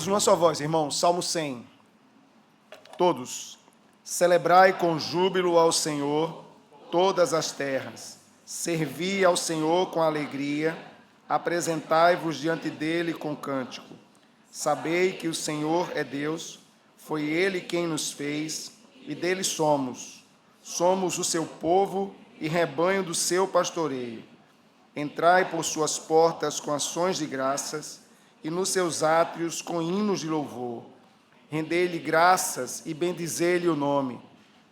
numa só voz, irmãos. Salmo 100. Todos. Celebrai com júbilo ao Senhor todas as terras. Servi ao Senhor com alegria. Apresentai-vos diante dele com cântico. Sabei que o Senhor é Deus. Foi ele quem nos fez e dele somos. Somos o seu povo e rebanho do seu pastoreio. Entrai por suas portas com ações de graças e nos seus átrios com hinos de louvor. Rendei-lhe graças e bendizei-lhe o nome,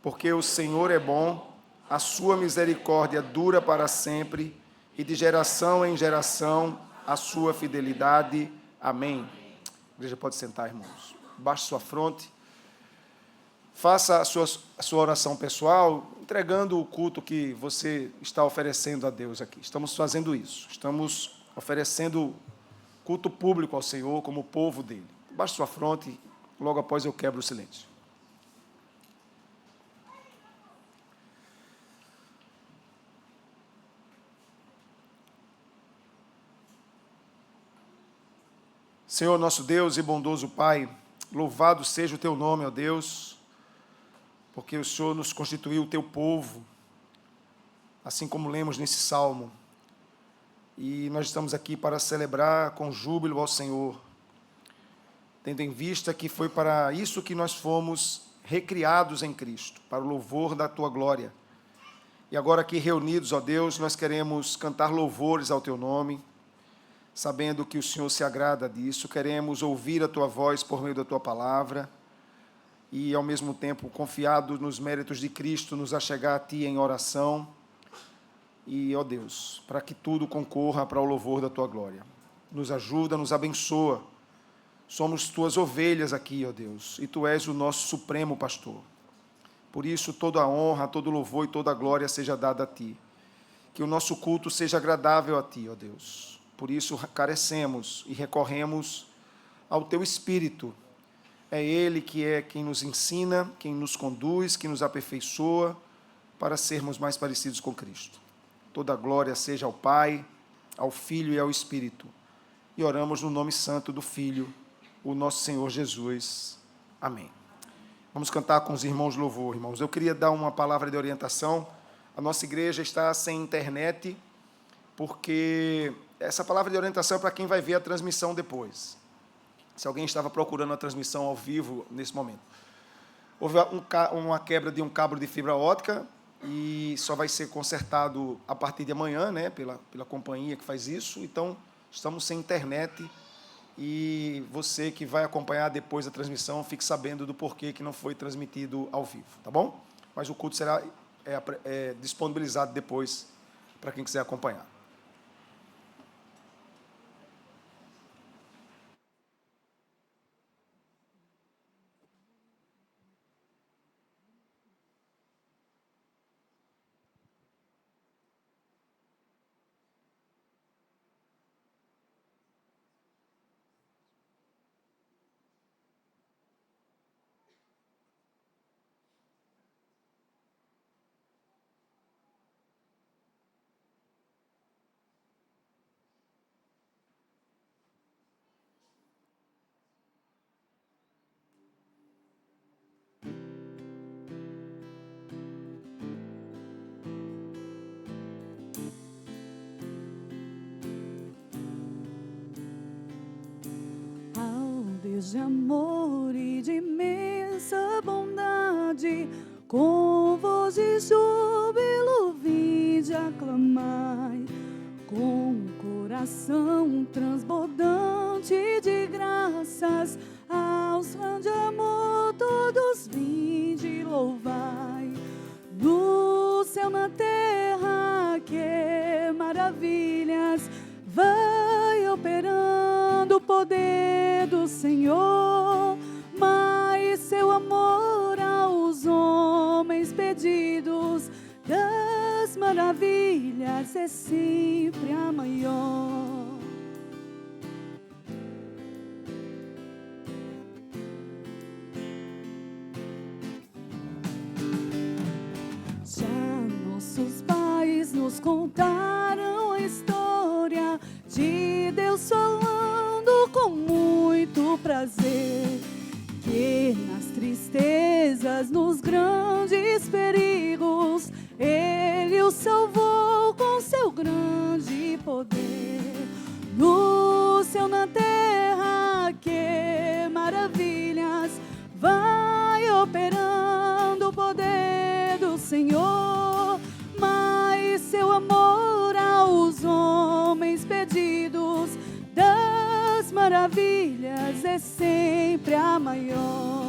porque o Senhor é bom, a sua misericórdia dura para sempre, e de geração em geração a sua fidelidade. Amém. A igreja pode sentar, irmãos. Baixe sua fronte. Faça a sua oração pessoal, entregando o culto que você está oferecendo a Deus aqui. Estamos fazendo isso. Estamos oferecendo culto público ao Senhor como povo dele. Baixe sua fronte, logo após eu quebro o silêncio. Senhor, nosso Deus e bondoso Pai, louvado seja o teu nome, ó Deus, porque o Senhor nos constituiu o teu povo, assim como lemos nesse salmo. E nós estamos aqui para celebrar com júbilo ao Senhor, tendo em vista que foi para isso que nós fomos recriados em Cristo, para o louvor da tua glória. E agora aqui reunidos, ó Deus, nós queremos cantar louvores ao teu nome, sabendo que o Senhor se agrada disso. Queremos ouvir a tua voz por meio da tua palavra e, ao mesmo tempo, confiado nos méritos de Cristo, nos achegar a ti em oração. E, ó Deus, para que tudo concorra para o louvor da tua glória. Nos ajuda, nos abençoa. Somos tuas ovelhas aqui, ó Deus, e tu és o nosso supremo pastor. Por isso, toda a honra, todo o louvor e toda a glória seja dada a ti. Que o nosso culto seja agradável a ti, ó Deus. Por isso, carecemos e recorremos ao teu Espírito. É ele que é quem nos ensina, quem nos conduz, quem nos aperfeiçoa para sermos mais parecidos com Cristo. Toda a glória seja ao Pai, ao Filho e ao Espírito. E oramos no nome santo do Filho, o nosso Senhor Jesus. Amém. Vamos cantar com os irmãos de louvor, irmãos. Eu queria dar uma palavra de orientação. A nossa igreja está sem internet, porque essa palavra de orientação é para quem vai ver a transmissão depois. Se alguém estava procurando a transmissão ao vivo nesse momento. Houve uma quebra de um cabo de fibra óptica e só vai ser consertado a partir de amanhã, né, pela companhia que faz isso. Então, estamos sem internet e você que vai acompanhar depois a transmissão, fique sabendo do porquê que não foi transmitido ao vivo, tá bom? Mas o culto será disponibilizado depois para quem quiser acompanhar. Deus de amor e de imensa bondade, com voz de júbilo vinde aclamai, com coração transbordante de graças, aos fãs de amor todos vinde louvai. No céu, na terra, que maravilhas vai operando o poder do Senhor, mas seu amor aos homens pedidos das maravilhas é sempre a maior. Já nossos pais nos contaram a história de Deus falando com muito prazer. prazer, que nas tristezas, nos grandes perigos, Ele o salvou com seu grande poder. No céu, na terra, que maravilhas, vai operando o poder do Senhor. Mas seu amor aos homens pedidos, das maravilhas é sempre a maior.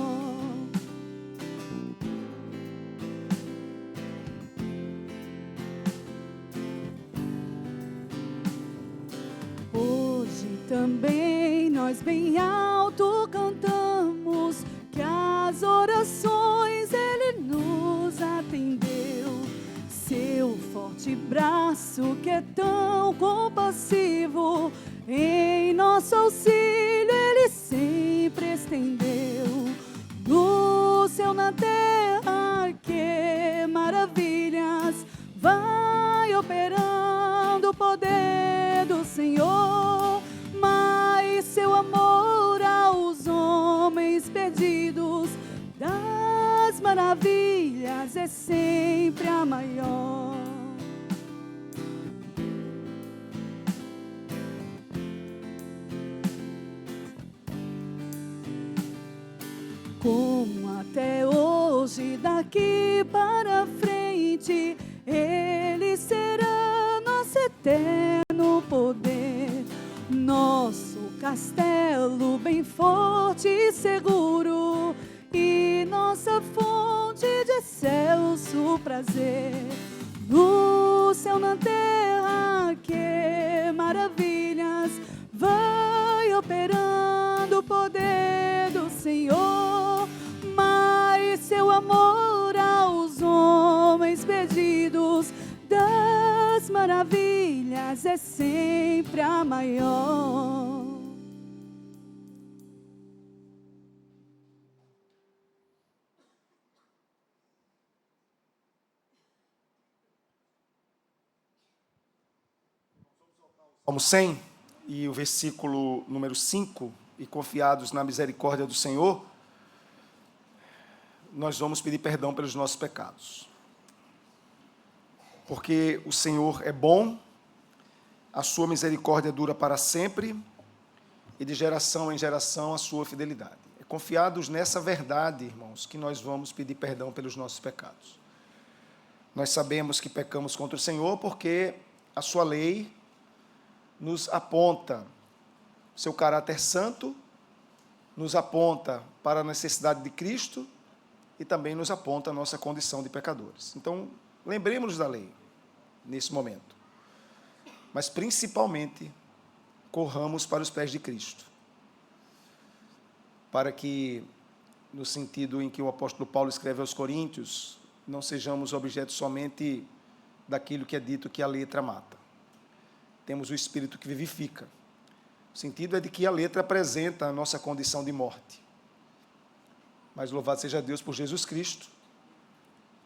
Hoje também nós bem alto cantamos, que as orações Ele nos atendeu. Seu forte braço que é tão compassivo, em nosso auxílio Ele sempre estendeu. No céu, na terra, que maravilhas, vai operando o poder do Senhor. Mas seu amor aos homens perdidos, das maravilhas é sempre a maior. Como até hoje, daqui para frente, Ele será nosso eterno poder, nosso castelo bem forte e seguro, e nossa fonte de excelso prazer. No céu, na terra, que maravilhas, vai operando o poder do Senhor. Mas seu amor aos homens perdidos, das maravilhas é sempre a maior. Salmo 100 e o versículo número 5, e confiados na misericórdia do Senhor, nós vamos pedir perdão pelos nossos pecados. Porque o Senhor é bom, a sua misericórdia dura para sempre, e de geração em geração a sua fidelidade. É confiados nessa verdade, irmãos, que nós vamos pedir perdão pelos nossos pecados. Nós sabemos que pecamos contra o Senhor porque a sua lei nos aponta seu caráter santo, nos aponta para a necessidade de Cristo e também nos aponta a nossa condição de pecadores. Então, lembremos-nos da lei nesse momento, mas principalmente corramos para os pés de Cristo, para que, no sentido em que o apóstolo Paulo escreve aos Coríntios, não sejamos objeto somente daquilo que é dito que a letra mata. Temos o Espírito que vivifica. O sentido é de que a letra apresenta a nossa condição de morte. Mas louvado seja Deus por Jesus Cristo,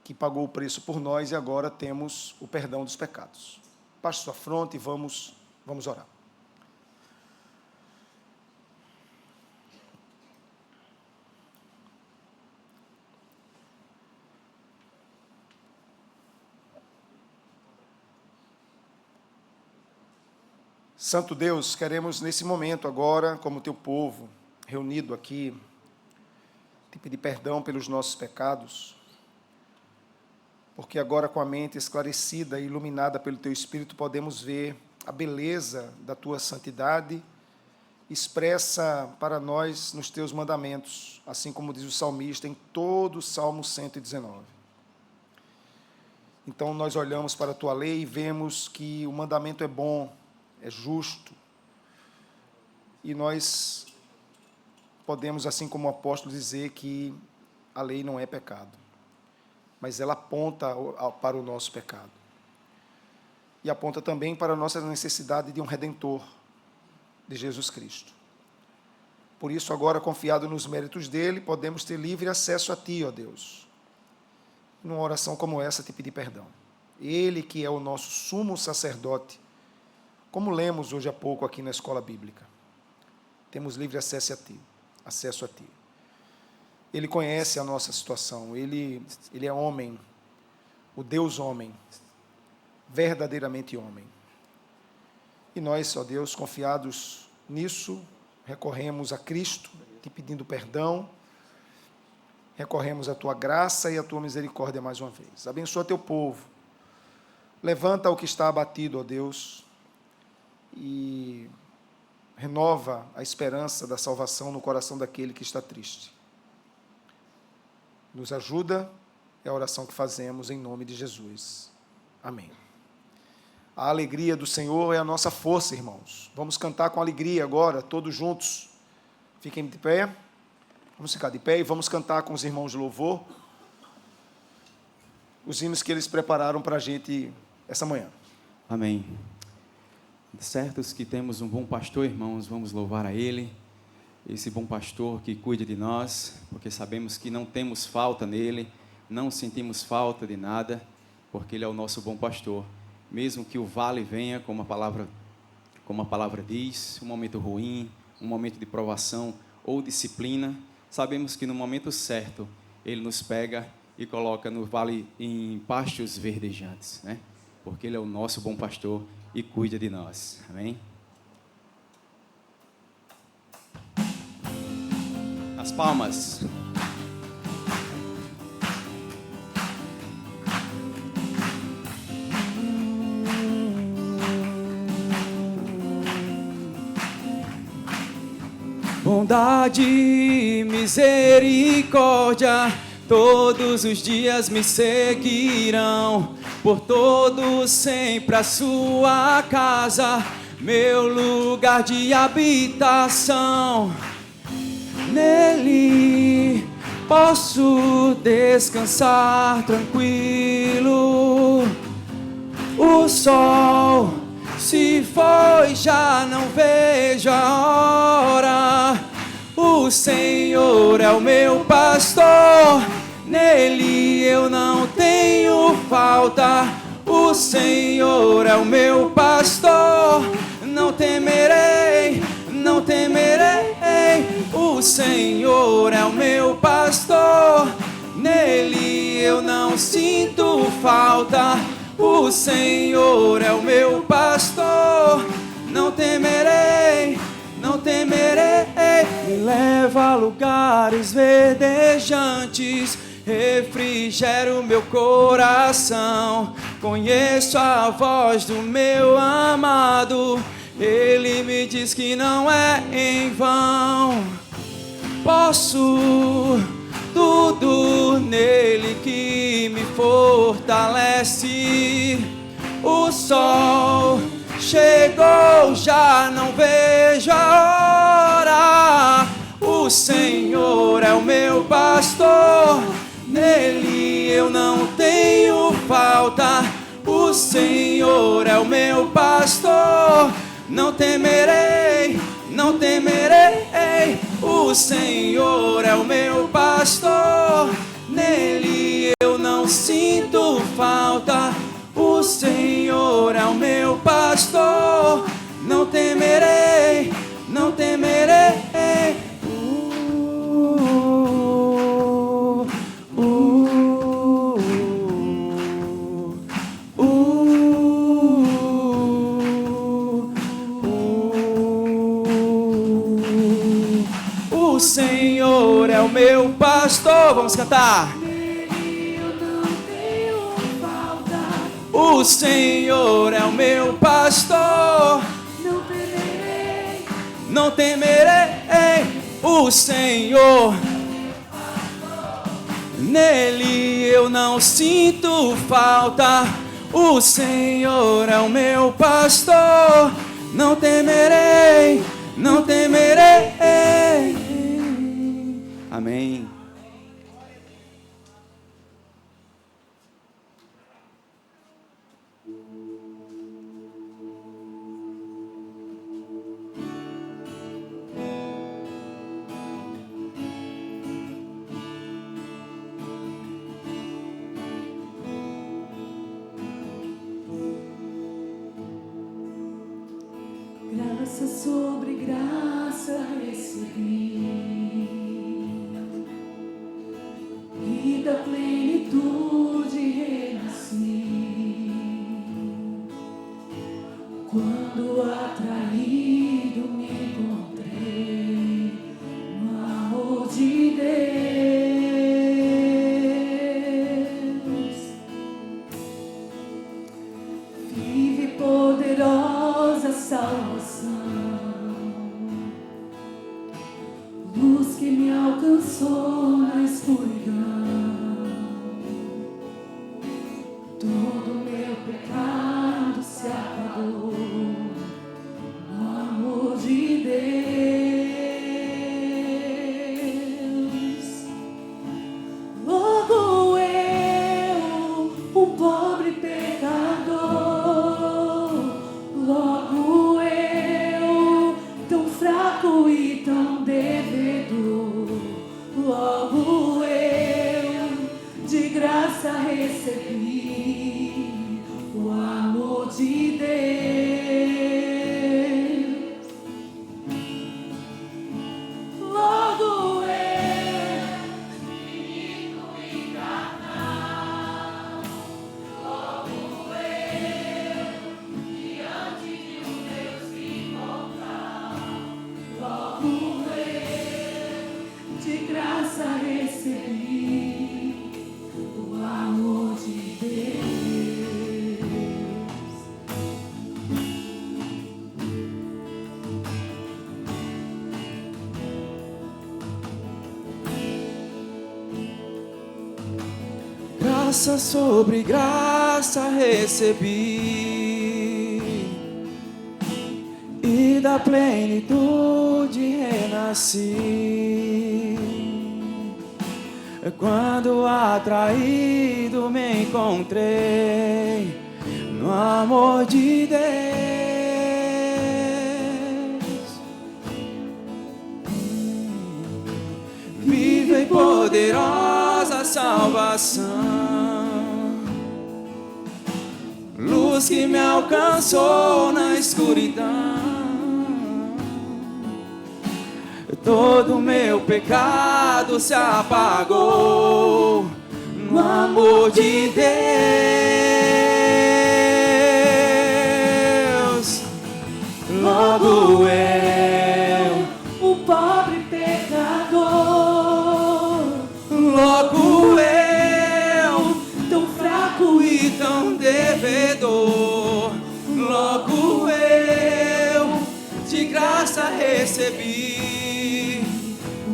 que pagou o preço por nós e agora temos o perdão dos pecados. Baixe sua fronte e vamos orar. Santo Deus, queremos nesse momento agora, como teu povo, reunido aqui, te pedir perdão pelos nossos pecados, porque agora com a mente esclarecida e iluminada pelo teu Espírito podemos ver a beleza da tua santidade expressa para nós nos teus mandamentos, assim como diz o salmista em todo o Salmo 119. Então nós olhamos para a tua lei e vemos que o mandamento é bom, é justo, e nós podemos, assim como o apóstolo, dizer que a lei não é pecado, mas ela aponta para o nosso pecado, e aponta também para a nossa necessidade de um Redentor, de Jesus Cristo. Por isso, agora, confiado nos méritos dele, podemos ter livre acesso a ti, ó Deus. Numa oração como essa, te pedir perdão. Ele que é o nosso sumo sacerdote, como lemos hoje há pouco aqui na escola bíblica. Temos livre acesso a ti. acesso a Ti. Ele conhece a nossa situação, Ele é homem, o Deus homem, verdadeiramente homem. E nós, ó Deus, confiados nisso, recorremos a Cristo, Te pedindo perdão, recorremos à Tua graça e à Tua misericórdia mais uma vez. Abençoa Teu povo, levanta o que está abatido, ó Deus, e renova a esperança da salvação no coração daquele que está triste. Nos ajuda, é a oração que fazemos em nome de Jesus. Amém. A alegria do Senhor é a nossa força, irmãos. Vamos cantar com alegria agora, todos juntos. Fiquem de pé. Vamos ficar de pé e vamos cantar com os irmãos de louvor os hinos que eles prepararam para a gente essa manhã. Amém. Certos que temos um bom pastor, irmãos, vamos louvar a Ele. Esse bom pastor que cuida de nós, porque sabemos que não temos falta nele, não sentimos falta de nada, porque Ele é o nosso bom pastor. Mesmo que o vale venha, como a palavra diz, um momento ruim, um momento de provação ou disciplina, sabemos que no momento certo Ele nos pega e coloca no vale em pastos verdejantes, né? Porque Ele é o nosso bom pastor e cuida de nós. Amém? As palmas. Bondade e misericórdia todos os dias me seguirão, por todos sempre a sua casa, meu lugar de habitação. Nele posso descansar tranquilo. O sol se foi, já não vejo a hora. O Senhor é o meu pastor, nele eu não tenho falta. O Senhor é o meu pastor, não temerei, não temerei. O Senhor é o meu pastor, nele eu não sinto falta. O Senhor é o meu pastor, não temerei, não temerei. Me leva a lugares verdejantes, refrigera o meu coração. Conheço a voz do meu amado, Ele me diz que não é em vão. Posso tudo nele que me fortalece. O sol chegou, já não vejo a hora. O Senhor é o meu pastor, nele eu não tenho falta. O Senhor é o meu pastor, não temerei, não temerei. O Senhor é o meu pastor, nele eu não sinto falta. O Senhor é o meu pastor, não temerei, não temerei. O Senhor é o meu pastor, vamos cantar. O Senhor é o meu pastor, não temerei, não temerei. O Senhor, nele eu não sinto falta. O Senhor é o meu pastor, não temerei, não temerei. Amém. Graça sobre graça recebi, de Deus. Vive poderosa salvação, luz que me alcançou na escuridão. Todo meu pecado se apagou no amor de Deus. Logo eu, um pobre pecador, logo eu, tão fraco e tão devedor, logo eu, de graça recebi o amor de Deus. Logo eu, finito e carnal, logo eu, diante de um Deus imortal, logo eu, de graça recebi o amor de Deus. Graça sobre graça recebi, e da plenitude renasci. Quando atraído me encontrei no amor de Deus. Viva e poderosa salvação, luz que me alcançou na escuridão. Todo meu pecado se apagou no amor de Deus. Logo eu, Um pobre pecador, logo eu, tão fraco e e tão devedor, logo eu, de graça recebi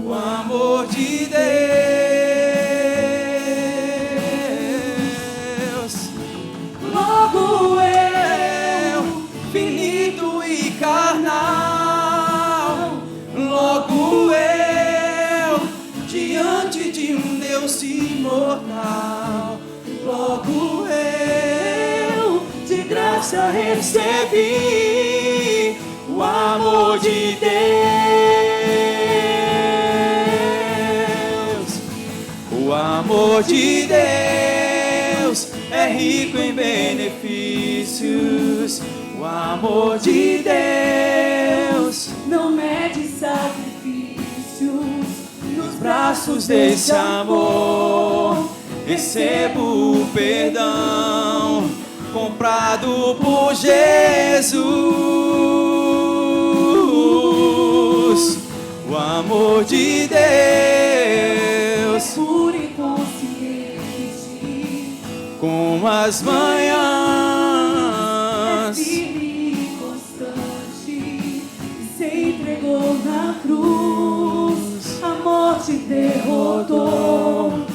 o amor de Deus. logo Eu, finito e carnal, logo eu, diante de um Deus imortal, logo eu, de graça recebi o amor de Deus. O amor de Deus é rico em benefícios. O amor de Deus não mede sacrifícios. nos braços desse amor recebo o perdão comprado por Jesus. O amor de Deus, Puro e consciente, como as manhãs, firme e constante, se entregou na cruz, a morte derrotou.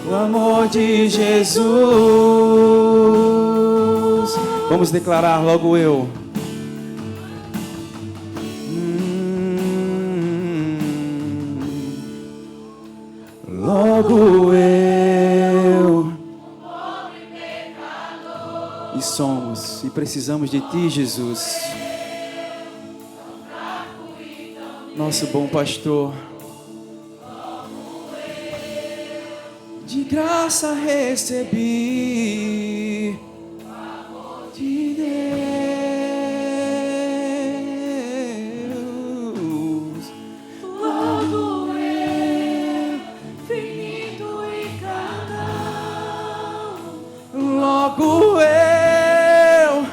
o amor de Jesus. Vamos declarar logo eu. Logo eu. E somos, e precisamos de Ti, Jesus. Nosso bom pastor. De graça recebi de Deus. Logo eu, finito e carnal, Logo eu,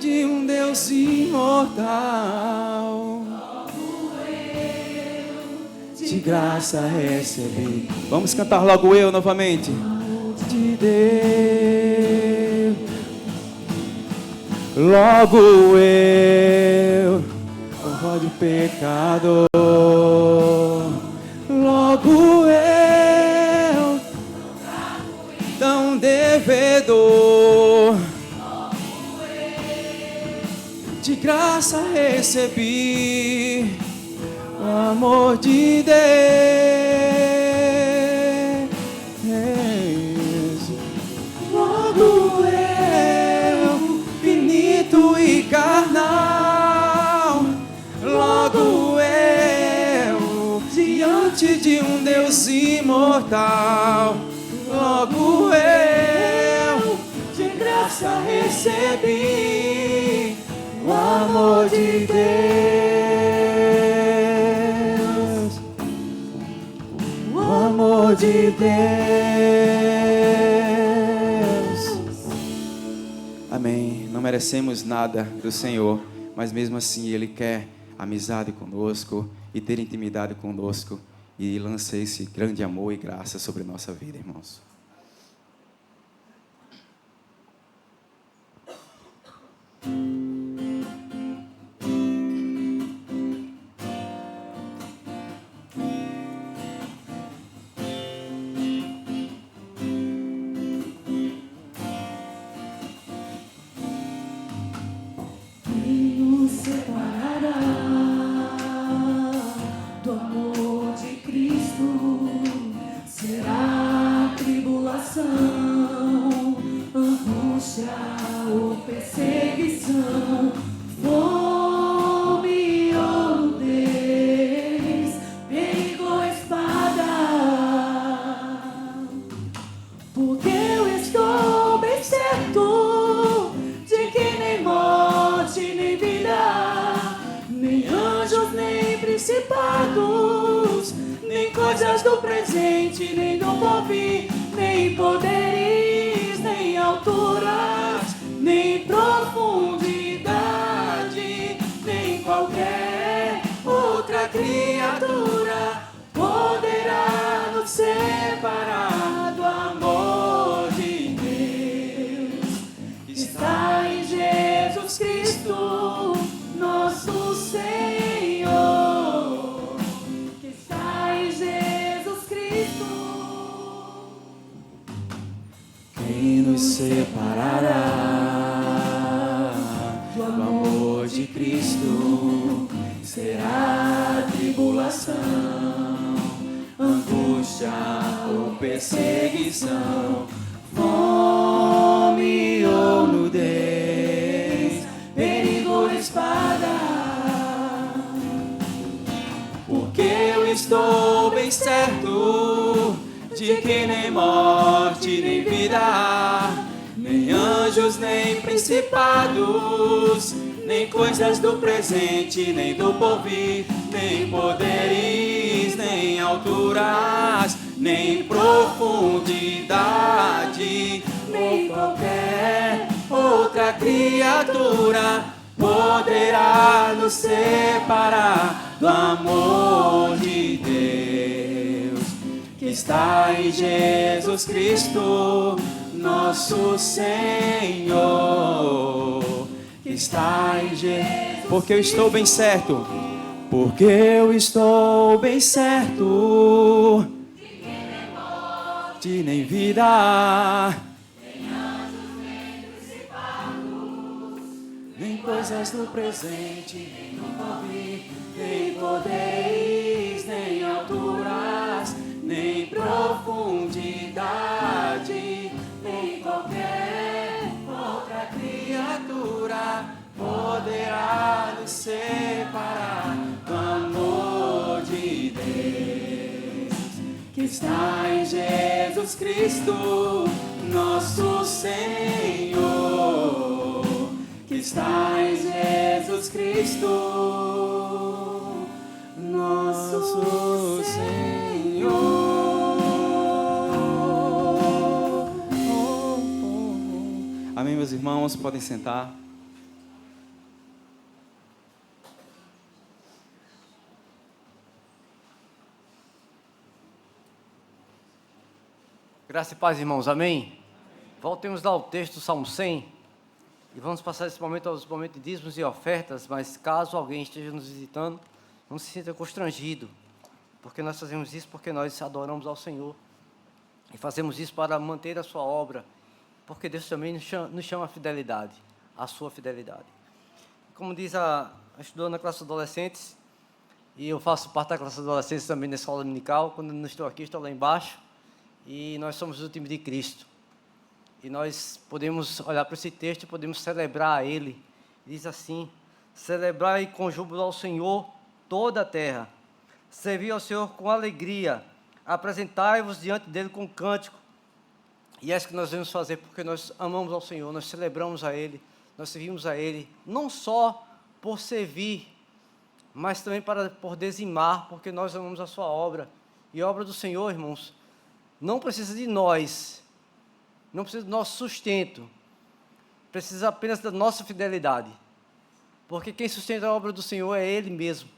de um Deus imortal, de graça recebi. Vamos cantar logo eu novamente. De Deus, logo eu, honra de pecador, logo eu, tão devedor, de graça recebi o amor de Deus. Logo eu, finito e carnal, logo eu, diante de um Deus imortal, logo eu, de graça recebi o amor de Deus, o amor de Deus. Amém. Não merecemos nada do Senhor, mas mesmo assim Ele quer amizade conosco e ter intimidade conosco, e lança esse grande amor e graça sobre a nossa vida, irmãos. Nem coisas do presente, nem do porvir, nem poderes, nem alturas, nem profundidade, nem qualquer outra criatura poderá nos separar do amor de Deus. Está em Jesus Cristo, nosso Senhor. Quem nos separará do amor de Cristo? Será a tribulação, angústia ou perseguição, fome ou nudez, perigo ou espada? Porque eu estou bem certo de que nem morte, nem vida, nem anjos, nem principados, nem coisas do presente, nem do porvir, nem poderes, nem alturas, nem profundidade, nem qualquer outra criatura poderá nos separar do amor de Deus, que está em Jesus Cristo, nosso Senhor. Que está em Jesus. Porque eu estou bem certo. Porque eu estou bem certo. De que nem morte, nem vida, nem anjos, nem principados, nem coisas do presente, nem do porvir, nem poderes, nem alturas, nem profundidade, nem qualquer outra criatura poderá nos separar do amor de Deus, que está em Jesus Cristo, nosso Senhor. Que está em Jesus Cristo, nosso Senhor. Amém, meus irmãos, podem sentar. Graça e paz, irmãos, amém? Voltemos lá ao texto do Salmo 100 e vamos passar esse momento aos momentos de dízimos e ofertas, mas caso alguém esteja nos visitando, não se sinta constrangido, porque nós fazemos isso porque nós adoramos ao Senhor e fazemos isso para manter a sua obra, porque Deus também nos chama a fidelidade, a sua fidelidade. Como diz estudou na classe de adolescentes, e eu faço parte da classe de adolescentes também na escola dominical. Quando eu não estou aqui, estou lá embaixo, e nós somos o time de Cristo. E nós podemos olhar para esse texto e podemos celebrar Ele. Diz assim: celebrai com júbilo ao Senhor toda a terra, servi ao Senhor com alegria, apresentai-vos diante dEle com cântico. E é isso que nós devemos fazer, porque nós amamos ao Senhor, nós celebramos a Ele, nós servimos a Ele, não só por servir, mas também por dizimar, porque nós amamos a sua obra. E a obra do Senhor, irmãos, não precisa de nós, não precisa do nosso sustento, precisa apenas da nossa fidelidade, porque quem sustenta a obra do Senhor é Ele mesmo.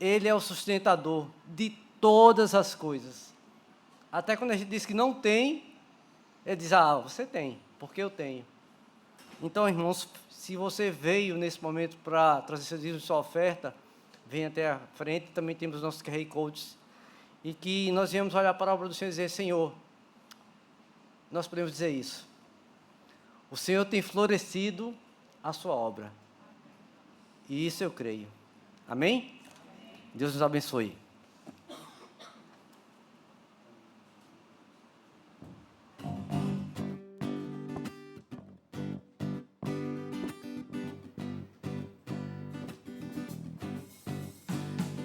Ele é o sustentador de todas as coisas. Até quando a gente diz que não tem, Ele diz: você tem, porque eu tenho. Então, irmãos, se você veio nesse momento para trazer seu dízimo e sua oferta, venha até a frente. Também temos os nossos QR Codes, e que nós viemos olhar para a obra do Senhor e dizer: Senhor, nós podemos dizer isso, o Senhor tem florescido a sua obra, e isso eu creio. Amém? Deus nos abençoe.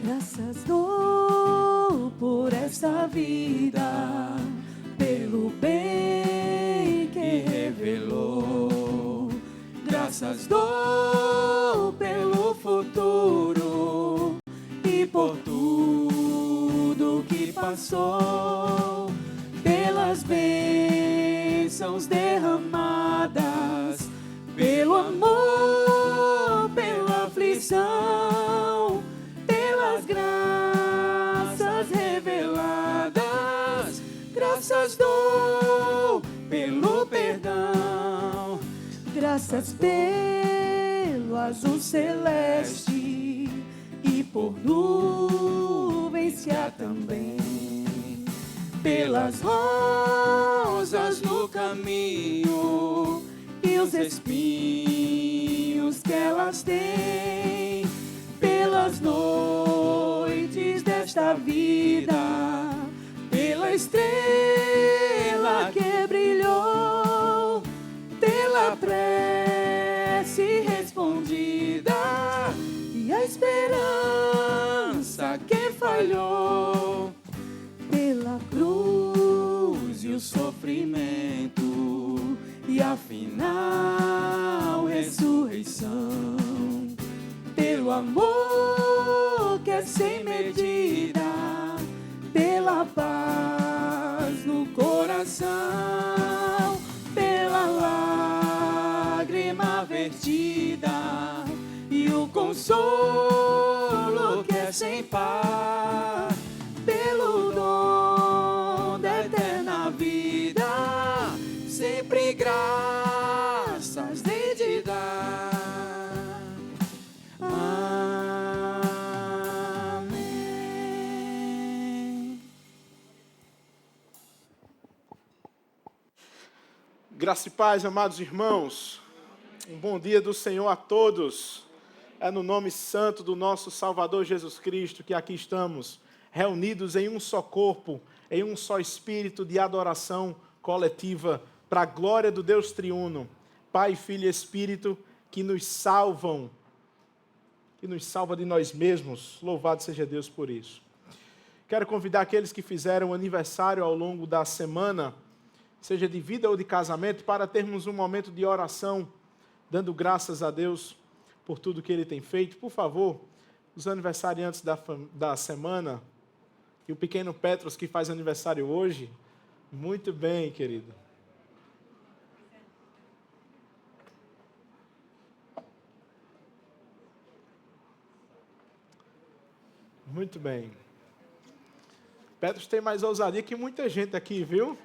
Graças dou por esta vida, pelo bem que revelou. Graças dou pelo futuro e por tudo que passou, pelas bênçãos derramadas, pelo amor, pela aflição, pelas graças reveladas. Graças dou pelo perdão, graças pelo azul celeste e por nuvens que há também, pelas rosas no caminho e os espinhos que elas têm, pelas noites desta vida, pela estrela que brilhou, pela prece respondida e a esperança que falhou, pela cruz e o sofrimento e a final ressurreição, pelo amor que é sem medida, pela paz no coração, pela lágrima vertida e o consolo que é sem par, pelo dom da eterna vida, sempre graças de te dar. Graça e paz, amados irmãos. Um bom dia do Senhor a todos. É no nome santo do nosso Salvador Jesus Cristo que aqui estamos, reunidos em um só corpo, em um só espírito de adoração coletiva, para a glória do Deus triuno, Pai, Filho e Espírito, que nos salva de nós mesmos. Louvado seja Deus por isso. Quero convidar aqueles que fizeram aniversário ao longo da semana, seja de vida ou de casamento, para termos um momento de oração, dando graças a Deus por tudo que Ele tem feito. Por favor, os aniversariantes da semana, e o pequeno Petros que faz aniversário hoje, muito bem, querido. Muito bem. Petros tem mais ousadia que muita gente aqui, viu?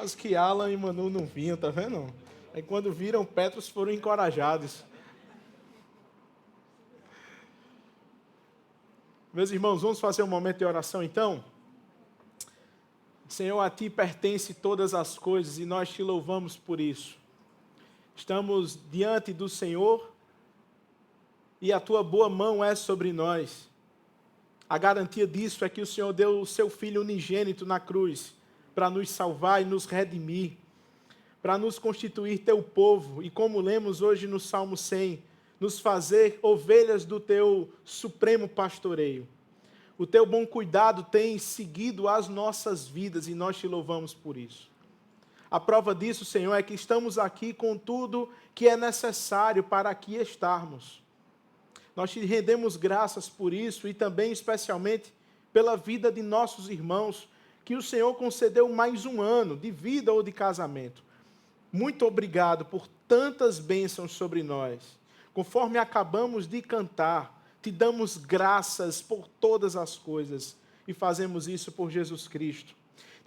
Quase que Alan e Manu não vinham, tá vendo? Aí quando viram Petros foram encorajados. Meus irmãos, vamos fazer um momento de oração então? Senhor, a Ti pertence todas as coisas e nós Te louvamos por isso. Estamos diante do Senhor e a Tua boa mão é sobre nós. A garantia disso é que o Senhor deu o Seu Filho unigênito na cruz para nos salvar e nos redimir, para nos constituir Teu povo e, como lemos hoje no Salmo 100, nos fazer ovelhas do Teu supremo pastoreio. O Teu bom cuidado tem seguido as nossas vidas e nós Te louvamos por isso. A prova disso, Senhor, é que estamos aqui com tudo que é necessário para aqui estarmos. Nós Te rendemos graças por isso e também, especialmente, pela vida de nossos irmãos, que o Senhor concedeu mais um ano de vida ou de casamento. Muito obrigado por tantas bênçãos sobre nós. Conforme acabamos de cantar, Te damos graças por todas as coisas e fazemos isso por Jesus Cristo.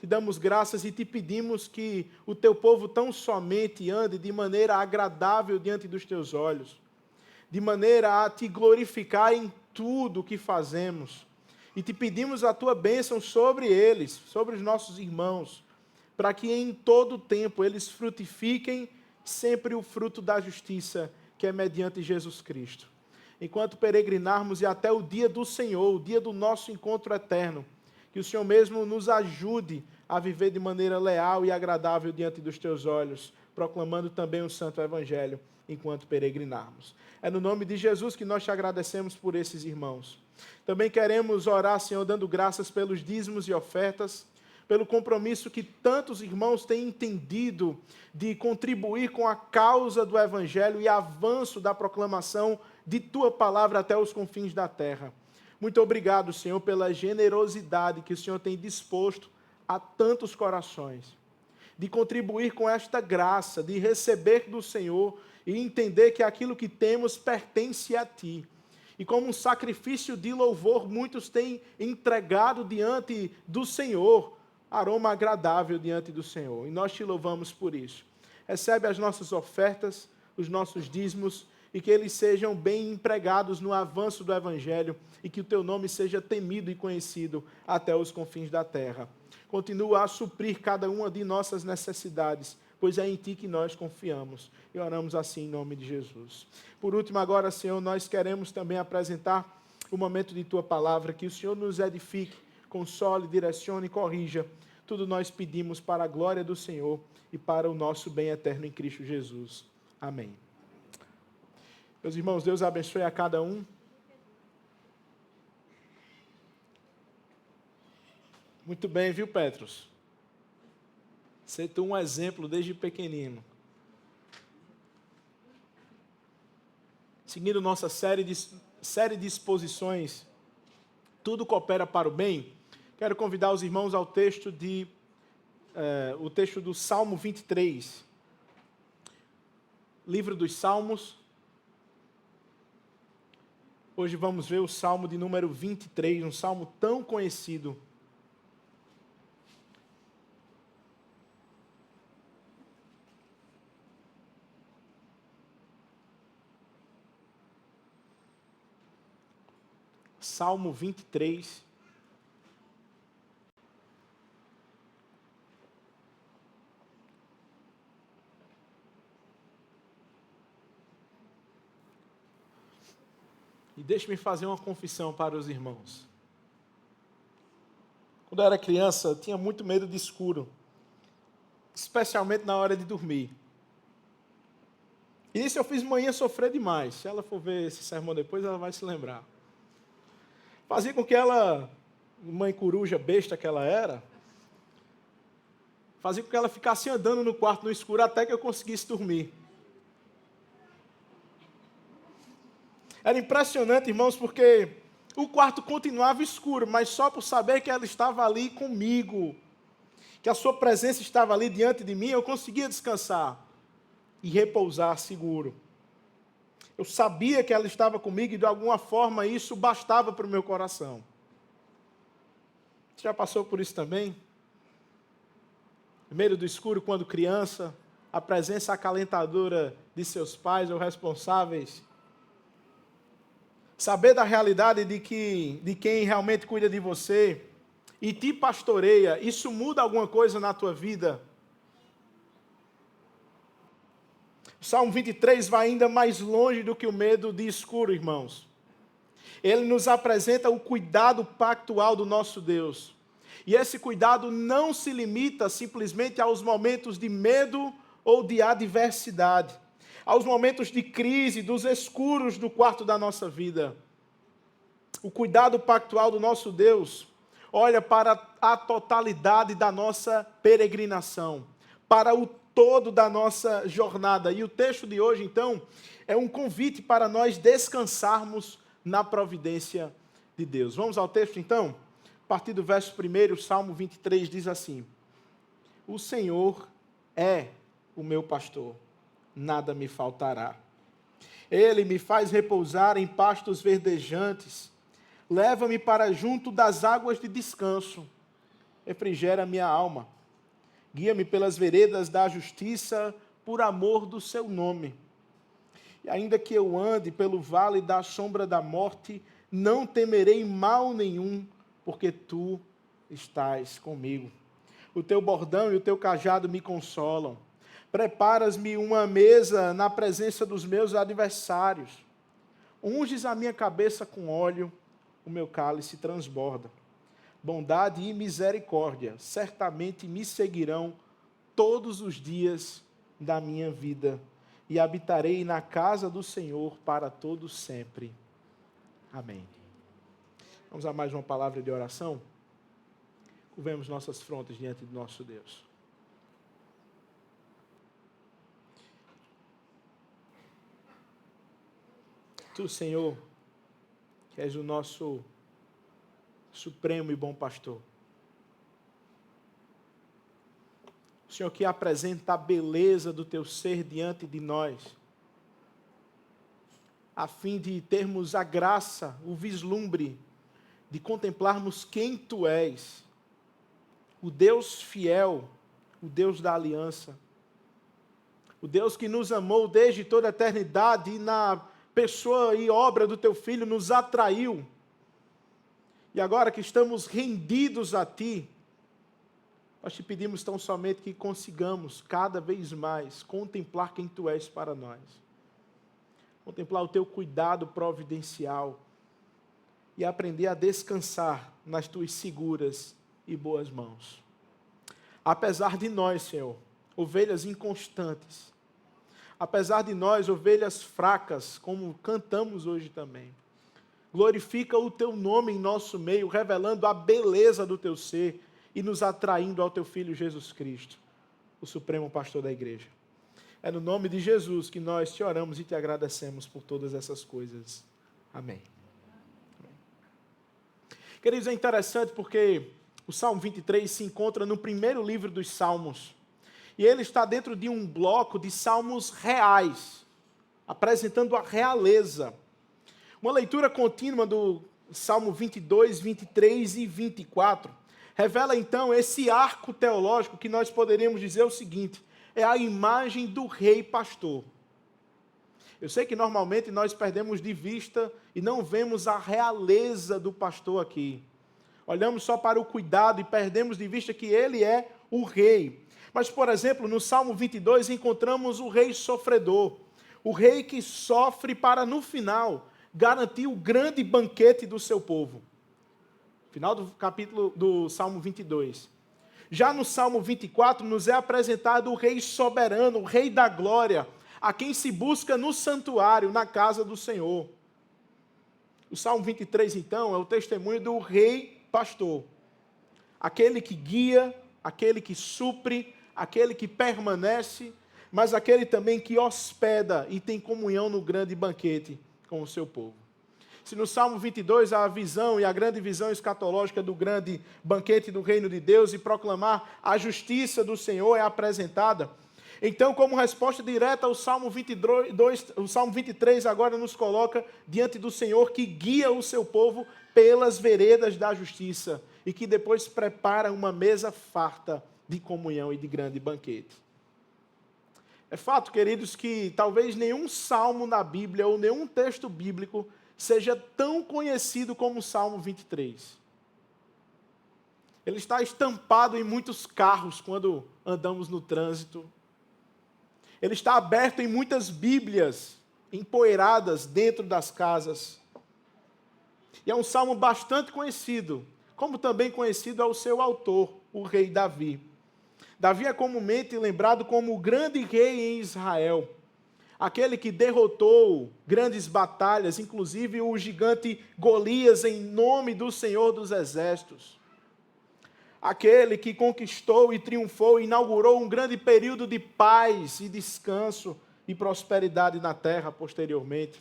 Te damos graças e Te pedimos que o Teu povo tão somente ande de maneira agradável diante dos Teus olhos, de maneira a Te glorificar em tudo o que fazemos. E Te pedimos a Tua bênção sobre eles, sobre os nossos irmãos, para que em todo o tempo eles frutifiquem sempre o fruto da justiça, que é mediante Jesus Cristo. Enquanto peregrinarmos e até o dia do Senhor, o dia do nosso encontro eterno, que o Senhor mesmo nos ajude a viver de maneira leal e agradável diante dos Teus olhos, proclamando também o Santo Evangelho enquanto peregrinarmos. É no nome de Jesus que nós Te agradecemos por esses irmãos. Também queremos orar, Senhor, dando graças pelos dízimos e ofertas, pelo compromisso que tantos irmãos têm entendido de contribuir com a causa do Evangelho e avanço da proclamação de Tua palavra até os confins da terra. Muito obrigado, Senhor, pela generosidade que o Senhor tem disposto a tantos corações, de contribuir com esta graça, de receber do Senhor e entender que aquilo que temos pertence a Ti. E como um sacrifício de louvor, muitos têm entregado diante do Senhor, aroma agradável diante do Senhor. E nós Te louvamos por isso. Recebe as nossas ofertas, os nossos dízimos, e que eles sejam bem empregados no avanço do Evangelho, e que o Teu nome seja temido e conhecido até os confins da terra. Continua a suprir cada uma de nossas necessidades, pois é em Ti que nós confiamos. E oramos assim em nome de Jesus. Por último, agora, Senhor, nós queremos também apresentar o momento de Tua palavra, que o Senhor nos edifique, console, direcione e corrija. Tudo nós pedimos para a glória do Senhor e para o nosso bem eterno em Cristo Jesus. Amém. Meus irmãos, Deus abençoe a cada um. Muito bem, viu, Petros? Você tem um exemplo desde pequenino. Seguindo nossa série de exposições, Tudo Coopera para o Bem, quero convidar os irmãos ao texto o texto do Salmo 23. Livro dos Salmos. Hoje vamos ver o Salmo de número 23, um salmo tão conhecido. Salmo 23. E deixe-me fazer uma confissão para os irmãos. Quando eu era criança, eu tinha muito medo de escuro, especialmente na hora de dormir. E isso eu fiz manhã sofrer demais. Se ela for ver esse sermão depois, ela vai se lembrar. Fazia com que ela, mãe coruja besta que ela era, fazia com que ela ficasse andando no quarto no escuro até que eu conseguisse dormir. Era impressionante, irmãos, porque o quarto continuava escuro, mas só por saber que ela estava ali comigo, que a sua presença estava ali diante de mim, eu conseguia descansar e repousar seguro. Eu sabia que ela estava comigo e, de alguma forma, isso bastava para o meu coração. Você já passou por isso também? medo do escuro quando criança, a presença acalentadora de seus pais ou responsáveis, saber da realidade de quem realmente cuida de você e te pastoreia, isso muda alguma coisa na tua vida? O Salmo 23 vai ainda mais longe do que o medo de escuro, irmãos. Ele nos apresenta o cuidado pactual do nosso Deus. E esse cuidado não se limita simplesmente aos momentos de medo ou de adversidade, aos momentos de crise, dos escuros do quarto da nossa vida. O cuidado pactual do nosso Deus olha para a totalidade da nossa peregrinação, para o todo da nossa jornada. E o texto de hoje, então, é um convite para nós descansarmos na providência de Deus. Vamos ao texto, então? A partir do verso 1, Salmo 23 diz assim: O Senhor é o meu pastor, nada me faltará. Ele me faz repousar em pastos verdejantes, leva-me para junto das águas de descanso, refrigera minha alma, guia-me pelas veredas da justiça, por amor do seu nome. E ainda que eu ande pelo vale da sombra da morte, não temerei mal nenhum, porque tu estás comigo. O teu bordão e o teu cajado me consolam. Preparas-me uma mesa na presença dos meus adversários. Unges a minha cabeça com óleo, o meu cálice transborda. Bondade e misericórdia certamente me seguirão todos os dias da minha vida, e habitarei na casa do Senhor para todo sempre. Amém. Vamos a mais uma palavra de oração? Curvemos nossas frontes diante do nosso Deus. Tu, Senhor, que és o nosso supremo e bom pastor. O Senhor que apresenta a beleza do teu ser diante de nós, a fim de termos a graça, o vislumbre, de contemplarmos quem tu és, o Deus fiel, o Deus da aliança, o Deus que nos amou desde toda a eternidade e na pessoa e obra do teu Filho nos atraiu. E agora que estamos rendidos a ti, nós te pedimos tão somente que consigamos cada vez mais contemplar quem tu és para nós. Contemplar o teu cuidado providencial e aprender a descansar nas tuas seguras e boas mãos. Apesar de nós, Senhor, ovelhas inconstantes, apesar de nós, ovelhas fracas, como cantamos hoje também, glorifica o teu nome em nosso meio, revelando a beleza do teu ser e nos atraindo ao teu Filho Jesus Cristo, o Supremo Pastor da Igreja. É no nome de Jesus que nós te oramos e te agradecemos por todas essas coisas. Amém. Queridos, é interessante porque o Salmo 23 se encontra no primeiro livro dos Salmos, e ele está dentro de um bloco de salmos reais, apresentando a realeza. Uma leitura contínua do Salmo 22, 23 e 24 revela então esse arco teológico que nós poderíamos dizer o seguinte: é a imagem do rei pastor. Eu sei que normalmente nós perdemos de vista e não vemos a realeza do pastor aqui. Olhamos só para o cuidado e perdemos de vista que ele é o rei. Mas, por exemplo, no Salmo 22 encontramos o rei sofredor, o rei que sofre para, no final, garantir o grande banquete do seu povo. Final do capítulo do Salmo 22. Já no Salmo 24 nos é apresentado o rei soberano, o rei da glória, a quem se busca no santuário, na casa do Senhor. O Salmo 23, então, é o testemunho do rei pastor, aquele que guia, aquele que supre, aquele que permanece, mas aquele também que hospeda e tem comunhão no grande banquete com o seu povo. Se no Salmo 22 a visão e a grande visão escatológica do grande banquete do reino de Deus e proclamar a justiça do Senhor é apresentada, então, como resposta direta ao Salmo 22, o Salmo 23 agora nos coloca diante do Senhor que guia o seu povo pelas veredas da justiça e que depois prepara uma mesa farta de comunhão e de grande banquete. É fato, queridos, que talvez nenhum salmo na Bíblia ou nenhum texto bíblico seja tão conhecido como o Salmo 23. Ele está estampado em muitos carros quando andamos no trânsito. Ele está aberto em muitas Bíblias empoeiradas dentro das casas. E é um salmo bastante conhecido, como também conhecido é o seu autor, o rei Davi. Davi é comumente lembrado como o grande rei em Israel, aquele que derrotou grandes batalhas, inclusive o gigante Golias, em nome do Senhor dos Exércitos. Aquele que conquistou e triunfou, inaugurou um grande período de paz e descanso e prosperidade na terra posteriormente.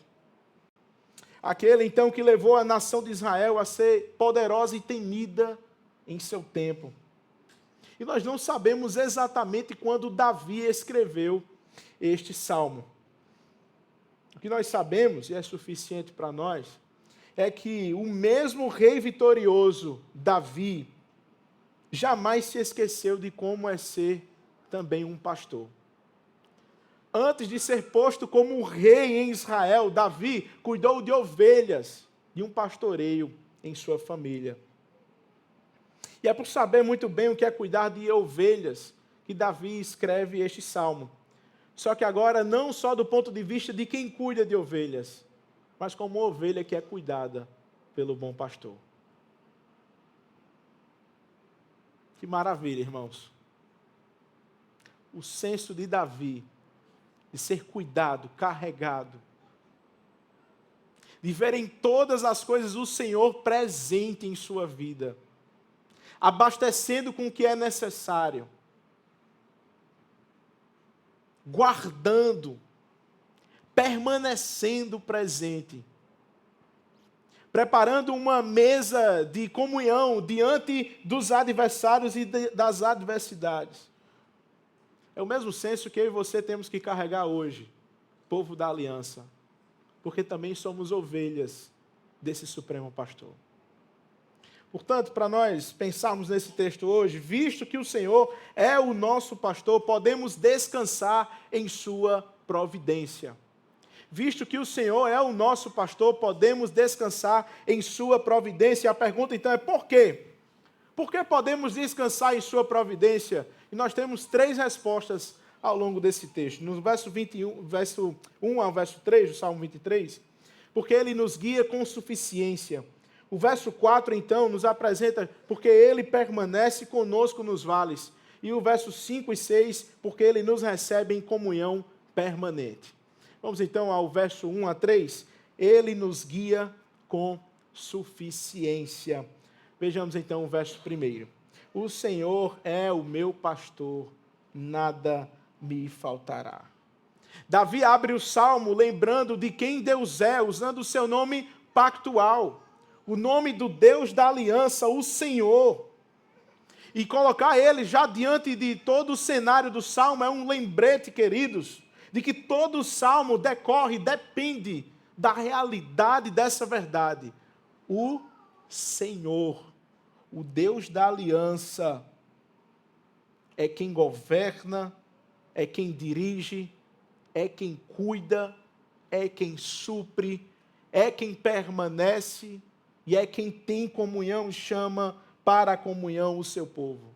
Aquele, então, que levou a nação de Israel a ser poderosa e temida em seu tempo. E nós não sabemos exatamente quando Davi escreveu este salmo. O que nós sabemos, e é suficiente para nós, é que o mesmo rei vitorioso, Davi, jamais se esqueceu de como é ser também um pastor. Antes de ser posto como rei em Israel, Davi cuidou de ovelhas, de um pastoreio em sua família. E é por saber muito bem o que é cuidar de ovelhas que Davi escreve este salmo. Só que agora não só do ponto de vista de quem cuida de ovelhas, mas como uma ovelha que é cuidada pelo bom pastor. Que maravilha, irmãos. O senso de Davi, de ser cuidado, carregado, de ver em todas as coisas o Senhor presente em sua vida, abastecendo com o que é necessário, guardando, permanecendo presente, preparando uma mesa de comunhão diante dos adversários e das adversidades. É o mesmo senso que eu e você temos que carregar hoje, povo da aliança, porque também somos ovelhas desse Supremo Pastor. Portanto, para nós pensarmos nesse texto hoje, visto que o Senhor é o nosso pastor, podemos descansar em sua providência. Visto que o Senhor é o nosso pastor, podemos descansar em sua providência. A pergunta então é por quê? Por que podemos descansar em sua providência? E nós temos 3 respostas ao longo desse texto. No verso 1 ao verso 3 do Salmo 23, porque ele nos guia com suficiência. O verso 4, então, nos apresenta porque ele permanece conosco nos vales. E o verso 5 e 6, porque ele nos recebe em comunhão permanente. Vamos então ao verso 1 a 3. Ele nos guia com suficiência. Vejamos então o verso 1. O Senhor é o meu pastor, nada me faltará. Davi abre o salmo lembrando de quem Deus é, usando o seu nome pactual. O nome do Deus da aliança, o Senhor. E colocar ele já diante de todo o cenário do salmo é um lembrete, queridos, de que todo o salmo depende da realidade dessa verdade. O Senhor, o Deus da aliança, é quem governa, é quem dirige, é quem cuida, é quem supre, é quem permanece, e é quem tem comunhão e chama para a comunhão o seu povo.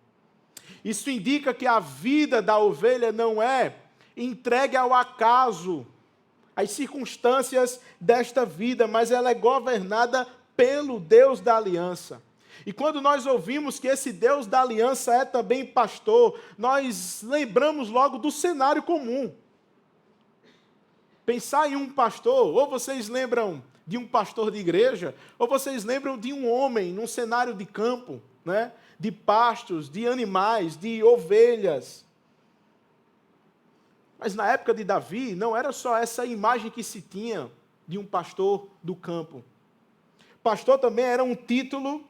Isso indica que a vida da ovelha não é entregue ao acaso, às circunstâncias desta vida, mas ela é governada pelo Deus da aliança. E quando nós ouvimos que esse Deus da aliança é também pastor, nós lembramos logo do cenário comum. Pensar em um pastor, ou vocês lembram de um pastor de igreja, ou vocês lembram de um homem num cenário de campo, né? De pastos, de animais, de ovelhas. Mas na época de Davi, não era só essa imagem que se tinha de um pastor do campo. Pastor também era um título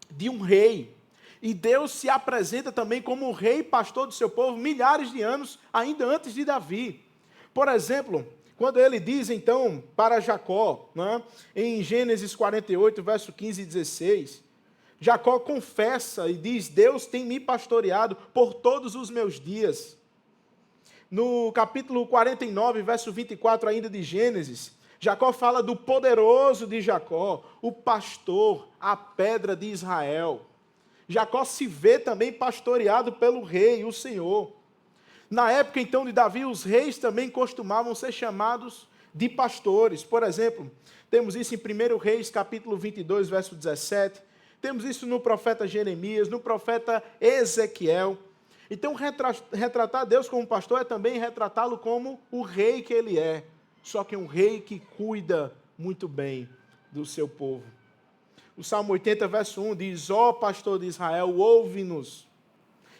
de um rei. E Deus se apresenta também como o rei pastor do seu povo milhares de anos, ainda antes de Davi. Por exemplo, quando ele diz, então, para Jacó, né, em Gênesis 48, verso 15 e 16, Jacó confessa e diz: Deus tem me pastoreado por todos os meus dias. No capítulo 49, verso 24 ainda de Gênesis, Jacó fala do poderoso de Jacó, o pastor, a pedra de Israel. Jacó se vê também pastoreado pelo rei, o Senhor. Na época então de Davi, os reis também costumavam ser chamados de pastores. Por exemplo, temos isso em 1 Reis, capítulo 22, verso 17. Temos isso no profeta Jeremias, no profeta Ezequiel. Então, retratar Deus como pastor é também retratá-lo como o rei que ele é. Só que um rei que cuida muito bem do seu povo. O Salmo 80, verso 1 diz: ó pastor de Israel, ouve-nos.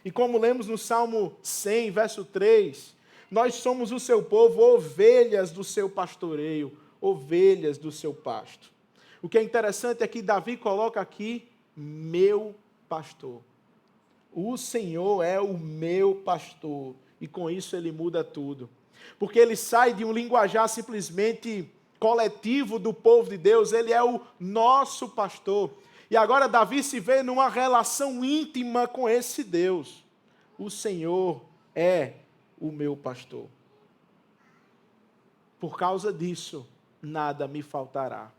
E como lemos no Salmo 100, verso 3, nós somos o seu povo, ovelhas do seu pastoreio, ovelhas do seu pasto. O que é interessante é que Davi coloca aqui, meu pastor. O Senhor é o meu pastor. E com isso ele muda tudo. Porque ele sai de um linguajar simplesmente coletivo do povo de Deus, ele é o nosso pastor. E agora Davi se vê numa relação íntima com esse Deus. O Senhor é o meu pastor. Por causa disso, nada me faltará.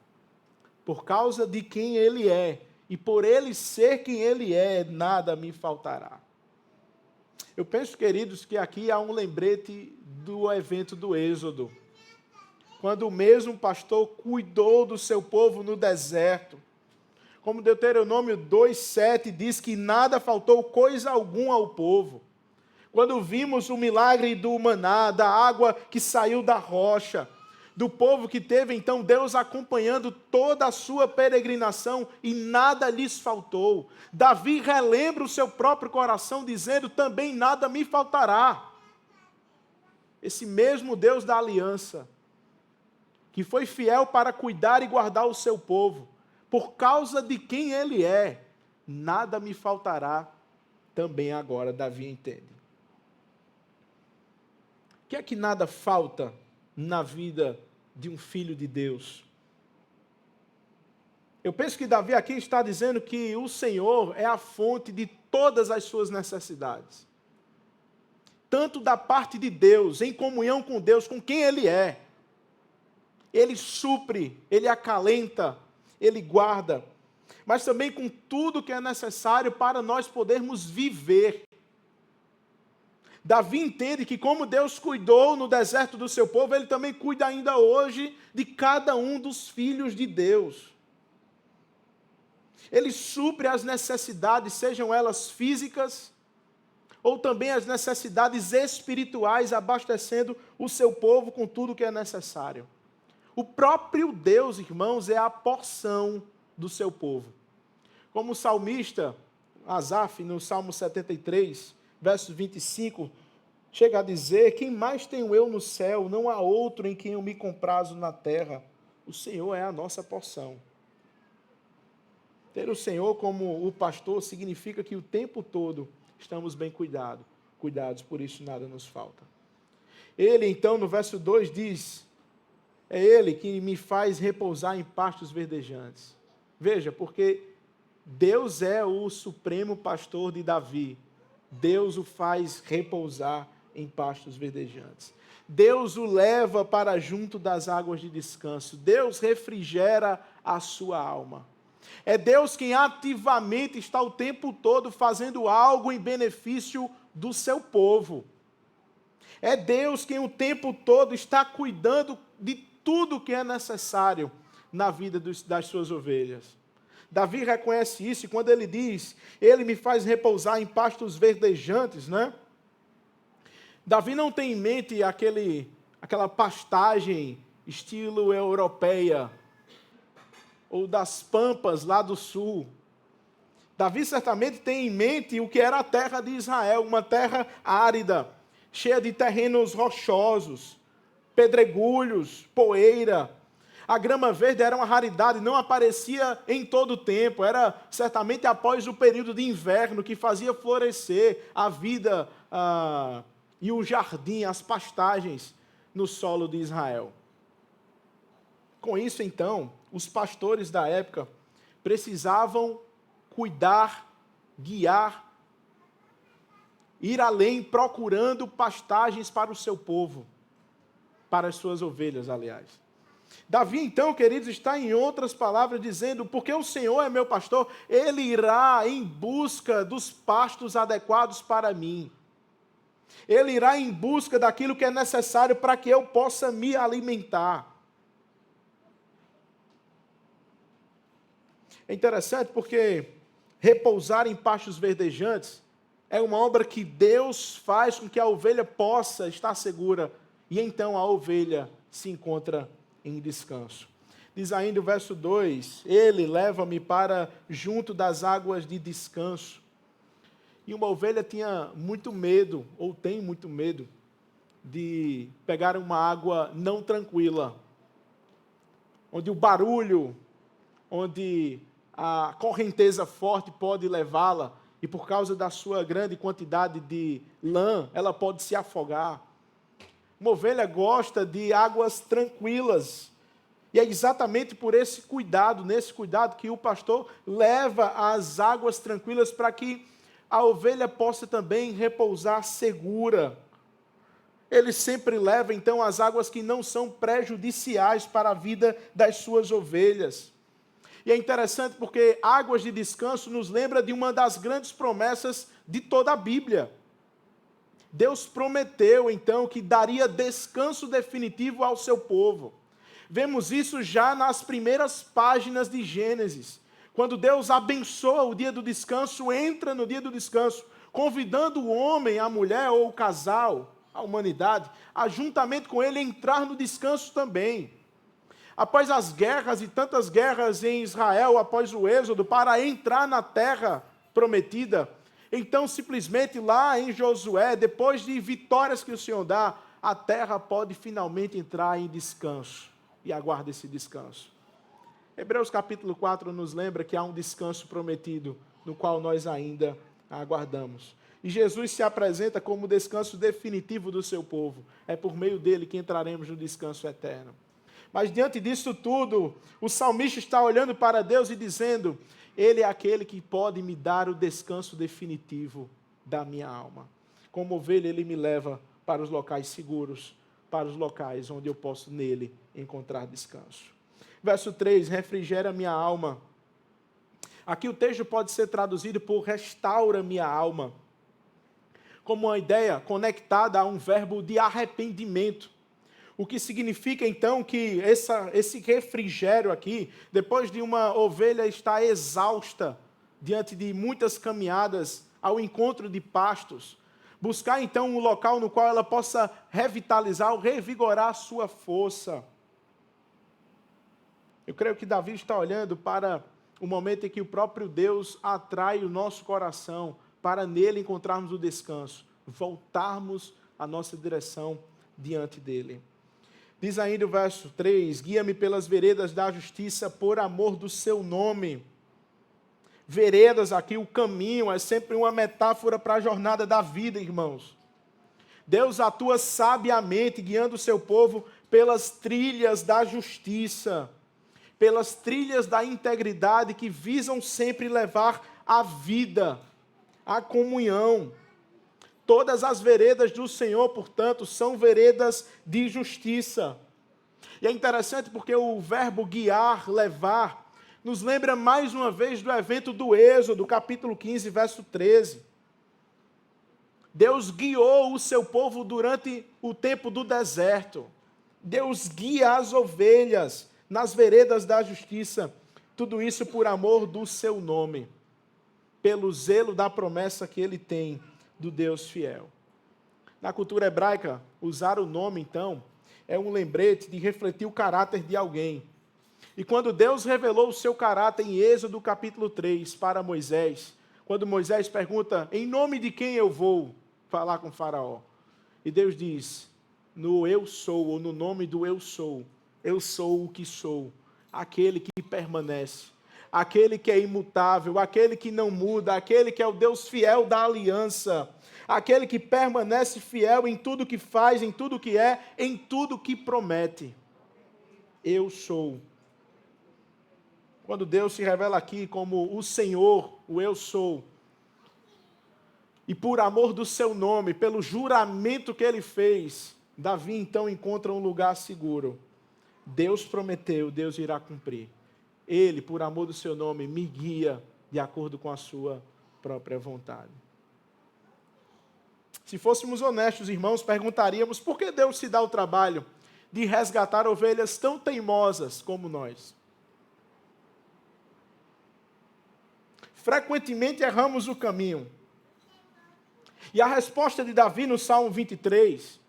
Por causa de quem ele é, e por ele ser quem ele é, nada me faltará. Eu penso, queridos, que aqui há um lembrete do evento do Êxodo. Quando o mesmo pastor cuidou do seu povo no deserto. Como Deuteronômio 2,7 diz que nada faltou coisa alguma ao povo. Quando vimos o milagre do maná, da água que saiu da rocha, do povo que teve então Deus acompanhando toda a sua peregrinação e nada lhes faltou. Davi relembra o seu próprio coração dizendo: também nada me faltará. Esse mesmo Deus da aliança, que foi fiel para cuidar e guardar o seu povo, por causa de quem ele é, nada me faltará também agora, Davi entende. O que é que nada falta na vida de um filho de Deus? Eu penso que Davi aqui está dizendo que o Senhor é a fonte de todas as suas necessidades. Tanto da parte de Deus, em comunhão com Deus, com quem Ele é. Ele supre, Ele acalenta, Ele guarda, mas também com tudo que é necessário para nós podermos viver. Davi entende que como Deus cuidou no deserto do seu povo, Ele também cuida ainda hoje de cada um dos filhos de Deus. Ele supre as necessidades, sejam elas físicas, ou também as necessidades espirituais, abastecendo o seu povo com tudo que é necessário. O próprio Deus, irmãos, é a porção do seu povo. Como o salmista Asaf, no Salmo 73, verso 25, chega a dizer: quem mais tenho eu no céu? Não há outro em quem eu me comprazo na terra. O Senhor é a nossa porção. Ter o Senhor como o pastor significa que o tempo todo estamos bem cuidados, por isso nada nos falta. Ele, então, no verso 2 diz: é Ele que me faz repousar em pastos verdejantes. Veja, porque Deus é o supremo pastor de Davi. Deus o faz repousar em pastos verdejantes. Deus o leva para junto das águas de descanso. Deus refrigera a sua alma. É Deus quem ativamente está o tempo todo fazendo algo em benefício do seu povo. É Deus quem o tempo todo está cuidando de tudo que é necessário na vida das suas ovelhas. Davi reconhece isso e quando ele diz: Ele me faz repousar em pastos verdejantes, né? Davi não tem em mente aquela pastagem estilo europeia, ou das pampas lá do sul. Davi certamente tem em mente o que era a terra de Israel, uma terra árida, cheia de terrenos rochosos, pedregulhos, poeira. A grama verde era uma raridade, não aparecia em todo o tempo, era certamente após o período de inverno que fazia florescer a vida e o jardim, as pastagens no solo de Israel. Com isso, então, os pastores da época precisavam cuidar, guiar, ir além, procurando pastagens para o seu povo, para as suas ovelhas, aliás. Davi, então, queridos, está em outras palavras dizendo, porque o Senhor é meu pastor, Ele irá em busca dos pastos adequados para mim. Ele irá em busca daquilo que é necessário para que eu possa me alimentar. É interessante porque repousar em pastos verdejantes é uma obra que Deus faz com que a ovelha possa estar segura e então a ovelha se encontra em descanso. Diz ainda o verso 2, Ele leva-me para junto das águas de descanso. E uma ovelha tinha muito medo, ou tem muito medo, de pegar uma água não tranquila, onde o barulho, onde a correnteza forte pode levá-la, e por causa da sua grande quantidade de lã, ela pode se afogar. Uma ovelha gosta de águas tranquilas, e é exatamente por esse cuidado, nesse cuidado, que o pastor leva as águas tranquilas para que a ovelha possa também repousar segura. Ele sempre leva, então, as águas que não são prejudiciais para a vida das suas ovelhas. E é interessante porque águas de descanso nos lembra de uma das grandes promessas de toda a Bíblia. Deus prometeu, então, que daria descanso definitivo ao seu povo. Vemos isso já nas primeiras páginas de Gênesis. Quando Deus abençoa o dia do descanso, entra no dia do descanso, convidando o homem, a mulher ou o casal, a humanidade, a juntamente com ele entrar no descanso também. Após as guerras e tantas guerras em Israel, após o êxodo, para entrar na terra prometida, então simplesmente lá em Josué, depois de vitórias que o Senhor dá, a terra pode finalmente entrar em descanso. E aguarda esse descanso. Hebreus capítulo 4 nos lembra que há um descanso prometido, no qual nós ainda aguardamos. E Jesus se apresenta como o descanso definitivo do seu povo. É por meio dele que entraremos no descanso eterno. Mas diante disso tudo, o salmista está olhando para Deus e dizendo, Ele é aquele que pode me dar o descanso definitivo da minha alma. Como ovelha, Ele me leva para os locais seguros, para os locais onde eu posso nele encontrar descanso. Verso 3, refrigera minha alma. Aqui o texto pode ser traduzido por restaura minha alma, como uma ideia conectada a um verbo de arrependimento. O que significa então que esse refrigério aqui, depois de uma ovelha estar exausta, diante de muitas caminhadas ao encontro de pastos, buscar então um local no qual ela possa revitalizar ou revigorar a sua força. Eu creio que Davi está olhando para o momento em que o próprio Deus atrai o nosso coração para nele encontrarmos o descanso, voltarmos a nossa direção diante dele. Diz ainda o verso 3, guia-me pelas veredas da justiça por amor do seu nome. Veredas aqui, o caminho, é sempre uma metáfora para a jornada da vida, irmãos. Deus atua sabiamente, guiando o seu povo pelas trilhas da justiça, pelas trilhas da integridade que visam sempre levar a vida, a comunhão. Todas as veredas do Senhor, portanto, são veredas de justiça. E é interessante porque o verbo guiar, levar, nos lembra mais uma vez do evento do Êxodo, capítulo 15, verso 13. Deus guiou o seu povo durante o tempo do deserto. Deus guia as ovelhas nas veredas da justiça. Tudo isso por amor do seu nome, pelo zelo da promessa que ele tem do Deus fiel. Na cultura hebraica, usar o nome, então, é um lembrete de refletir o caráter de alguém. E quando Deus revelou o seu caráter em Êxodo capítulo 3 para Moisés, quando Moisés pergunta, em nome de quem eu vou falar com Faraó? E Deus diz, no eu sou, ou no nome do eu sou o que sou, aquele que permanece, aquele que é imutável, aquele que não muda, aquele que é o Deus fiel da aliança, aquele que permanece fiel em tudo que faz, em tudo que é, em tudo que promete. Eu sou. quando Deus se revela aqui como o Senhor, o Eu Sou, e por amor do seu nome, pelo juramento que ele fez, Davi então encontra um lugar seguro. Deus prometeu, Deus irá cumprir. Ele, por amor do seu nome, me guia de acordo com a sua própria vontade. Se fôssemos honestos, irmãos, perguntaríamos por que Deus se dá o trabalho de resgatar ovelhas tão teimosas como nós. Frequentemente erramos o caminho. E a resposta de Davi no Salmo 23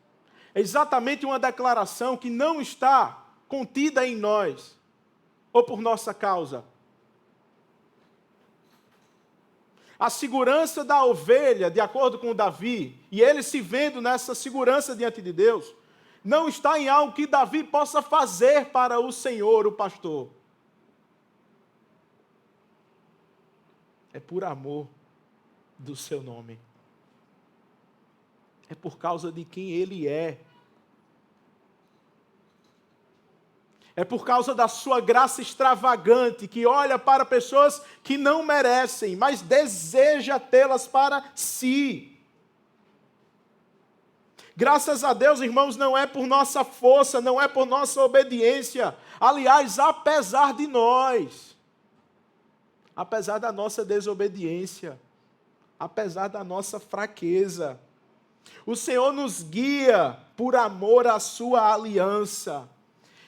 é exatamente uma declaração que não está contida em nós, ou por nossa causa. A segurança da ovelha, de acordo com Davi, e ele se vendo nessa segurança diante de Deus, não está em algo que Davi possa fazer para o Senhor, o pastor. É por amor do seu nome. É por causa de quem ele é. É por causa da sua graça extravagante, que olha para pessoas que não merecem, mas deseja tê-las para si. Graças a Deus, irmãos, não é por nossa força, não é por nossa obediência. Aliás, apesar de nós, apesar da nossa desobediência, apesar da nossa fraqueza, o Senhor nos guia por amor à sua aliança.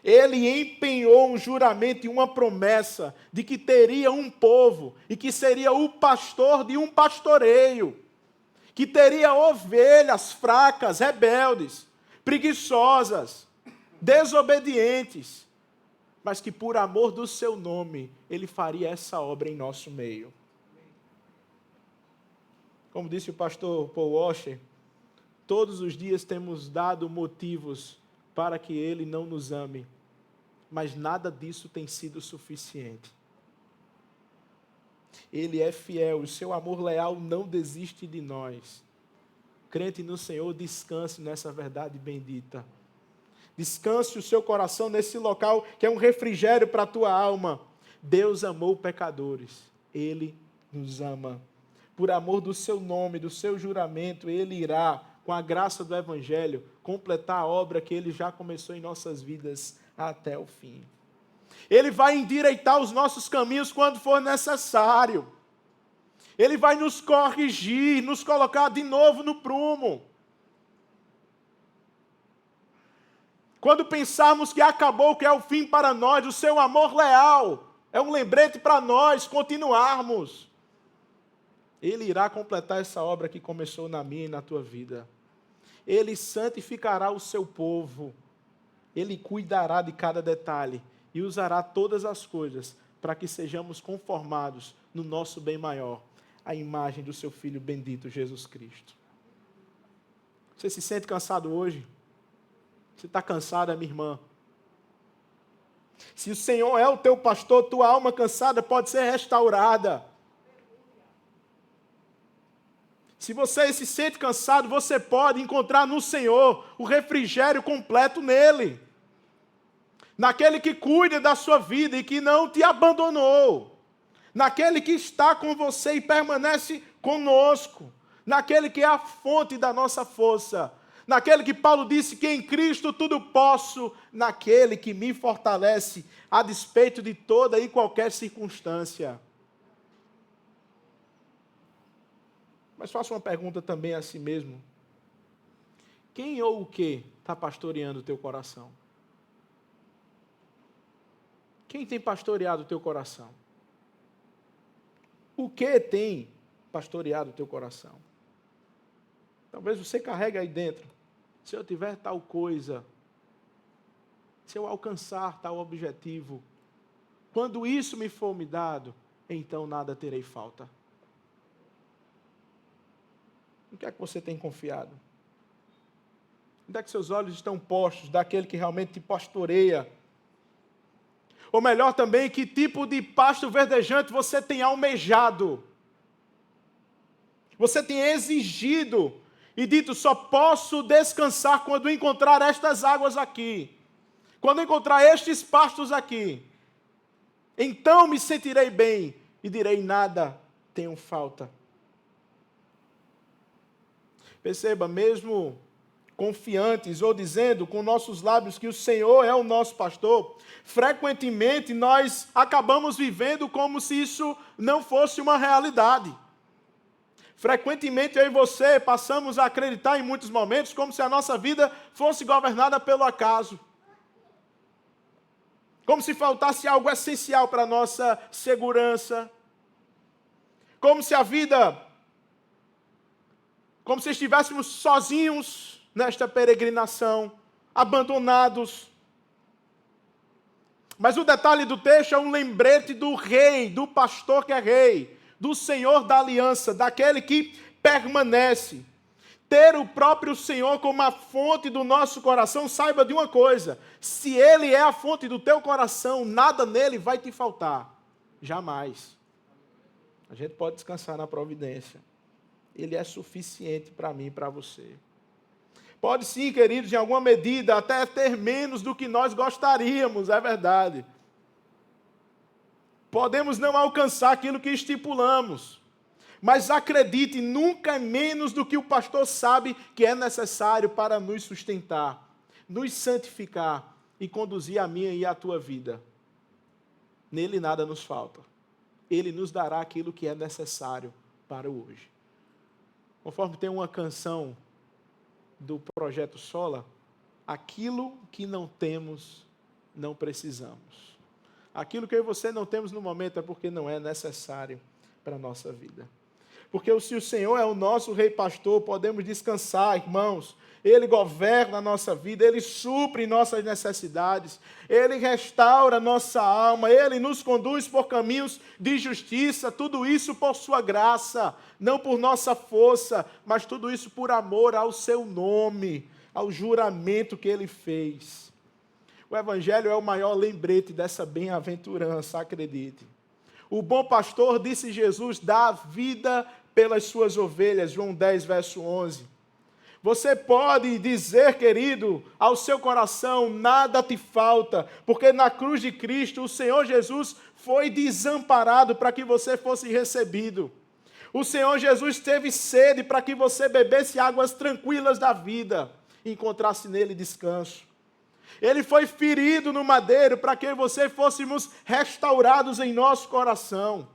Ele empenhou um juramento e uma promessa de que teria um povo e que seria o pastor de um pastoreio, que teria ovelhas fracas, rebeldes, preguiçosas, desobedientes, mas que por amor do seu nome, ele faria essa obra em nosso meio. Como disse o pastor Paul Washer, todos os dias temos dado motivos para que ele não nos ame, mas nada disso tem sido suficiente. Ele é fiel, o seu amor leal não desiste de nós. Crente no Senhor, descanse nessa verdade bendita. Descanse o seu coração nesse local que é um refrigério para a tua alma. Deus amou pecadores, Ele nos ama. Por amor do seu nome, do seu juramento, Ele irá, com a graça do Evangelho, completar a obra que Ele já começou em nossas vidas até o fim. Ele vai endireitar os nossos caminhos quando for necessário. Ele vai nos corrigir, nos colocar de novo no prumo. Quando pensarmos que acabou, que é o fim para nós, o seu amor leal é um lembrete para nós continuarmos. Ele irá completar essa obra que começou na minha e na tua vida. Ele santificará o seu povo. Ele cuidará de cada detalhe e usará todas as coisas para que sejamos conformados no nosso bem maior, a imagem do seu Filho bendito, Jesus Cristo. Você se sente cansado hoje? Você está cansada, minha irmã? Se o Senhor é o teu pastor, tua alma cansada pode ser restaurada. Se você se sente cansado, você pode encontrar no Senhor o refrigério completo nele. Naquele que cuida da sua vida e que não te abandonou. Naquele que está com você e permanece conosco. Naquele que é a fonte da nossa força. Naquele que Paulo disse que em Cristo tudo posso, naquele que me fortalece a despeito de toda e qualquer circunstância. Mas faço uma pergunta também a si mesmo. Quem ou o que está pastoreando o teu coração? Quem tem pastoreado o teu coração? O que tem pastoreado o teu coração? Talvez você carregue aí dentro. Se eu tiver tal coisa, se eu alcançar tal objetivo, quando isso me for me dado, então nada terei falta. O que é que você tem confiado? Onde é que seus olhos estão postos daquele que realmente te pastoreia? Ou melhor também, que tipo de pasto verdejante você tem almejado? Você tem exigido e dito, só posso descansar quando encontrar estas águas aqui. Quando encontrar estes pastos aqui. Então me sentirei bem e direi: nada tenho falta. Perceba, mesmo confiantes ou dizendo com nossos lábios que o Senhor é o nosso pastor, frequentemente nós acabamos vivendo como se isso não fosse uma realidade. Frequentemente eu e você passamos a acreditar em muitos momentos como se a nossa vida fosse governada pelo acaso. Como se faltasse algo essencial para a nossa segurança. Como se estivéssemos sozinhos nesta peregrinação, abandonados. Mas o detalhe do texto é um lembrete do rei, do pastor que é rei, do Senhor da aliança, daquele que permanece. Ter o próprio Senhor como a fonte do nosso coração, saiba de uma coisa: se Ele é a fonte do teu coração, nada nele vai te faltar. Jamais. A gente pode descansar na providência. Ele é suficiente para mim e para você. Pode sim, queridos, em alguma medida, até ter menos do que nós gostaríamos, é verdade. Podemos não alcançar aquilo que estipulamos, mas acredite, nunca é menos do que o pastor sabe que é necessário para nos sustentar, nos santificar e conduzir a minha e a tua vida. Nele nada nos falta. Ele nos dará aquilo que é necessário para o hoje. Conforme tem uma canção do Projeto Sola, aquilo que não temos, não precisamos. Aquilo que eu e você não temos no momento é porque não é necessário para a nossa vida. Porque se o Senhor é o nosso Rei Pastor, podemos descansar, irmãos. Ele governa a nossa vida, Ele supre nossas necessidades, Ele restaura nossa alma, Ele nos conduz por caminhos de justiça, tudo isso por sua graça, não por nossa força, mas tudo isso por amor ao seu nome, ao juramento que Ele fez. O Evangelho é o maior lembrete dessa bem-aventurança, acredite. O bom pastor, disse Jesus, dá vida pelas suas ovelhas, João 10, verso 11. Você pode dizer, querido, ao seu coração, nada te falta, porque na cruz de Cristo o Senhor Jesus foi desamparado para que você fosse recebido. O Senhor Jesus teve sede para que você bebesse águas tranquilas da vida e encontrasse nele descanso. Ele foi ferido no madeiro para que você fôssemos restaurados em nosso coração.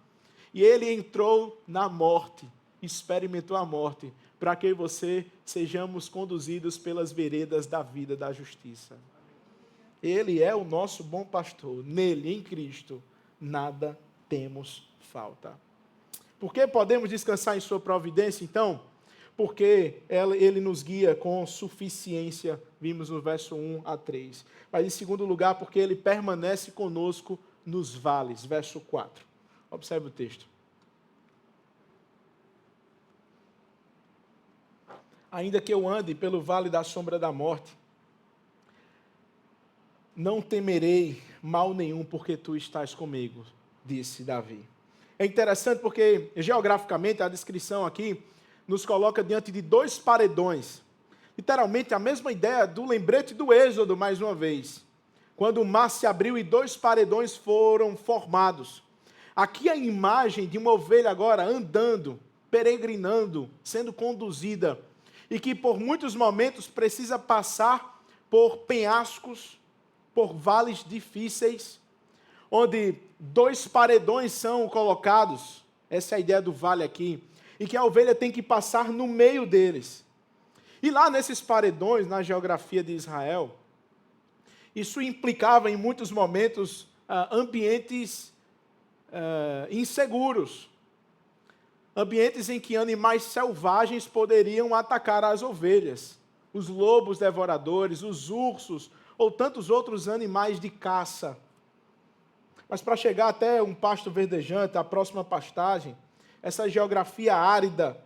E ele entrou na morte, experimentou a morte, para que você sejamos conduzidos pelas veredas da vida da justiça. Ele é o nosso bom pastor. Nele, em Cristo, nada temos falta. Por que podemos descansar em sua providência, então? Porque ele nos guia com suficiência, vimos no verso 1 a 3. Mas, em segundo lugar, porque ele permanece conosco nos vales, verso 4. Observe o texto. Ainda que eu ande pelo vale da sombra da morte, não temerei mal nenhum, porque tu estás comigo, disse Davi. É interessante porque, geograficamente, a descrição aqui nos coloca diante de dois paredões. Literalmente, a mesma ideia do lembrete do Êxodo, mais uma vez. Quando o mar se abriu e dois paredões foram formados. Aqui a imagem de uma ovelha agora andando, peregrinando, sendo conduzida, e que por muitos momentos precisa passar por penhascos, por vales difíceis, onde dois paredões são colocados, essa é a ideia do vale aqui, e que a ovelha tem que passar no meio deles. E lá nesses paredões, na geografia de Israel, isso implicava em muitos momentos ambientes inseguros, ambientes em que animais selvagens poderiam atacar as ovelhas, os lobos devoradores, os ursos ou tantos outros animais de caça. Mas para chegar até um pasto verdejante, a próxima pastagem, essa geografia árida,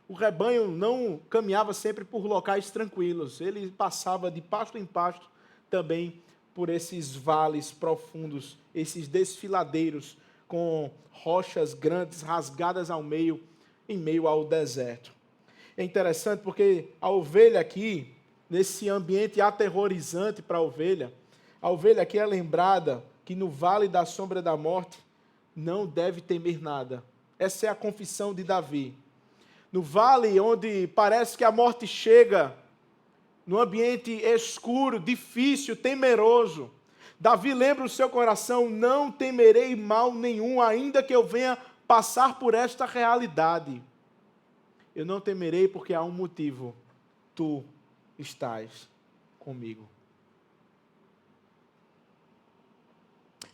o rebanho não caminhava sempre por locais tranquilos, ele passava de pasto em pasto também por esses vales profundos, esses desfiladeiros com rochas grandes rasgadas ao meio, em meio ao deserto. É interessante porque a ovelha aqui, nesse ambiente aterrorizante para a ovelha aqui é lembrada que no vale da sombra da morte não deve temer nada. Essa é a confissão de Davi. No vale onde parece que a morte chega, no ambiente escuro, difícil, temeroso, Davi lembra o seu coração: não temerei mal nenhum, ainda que eu venha passar por esta realidade. Eu não temerei porque há um motivo: tu estás comigo.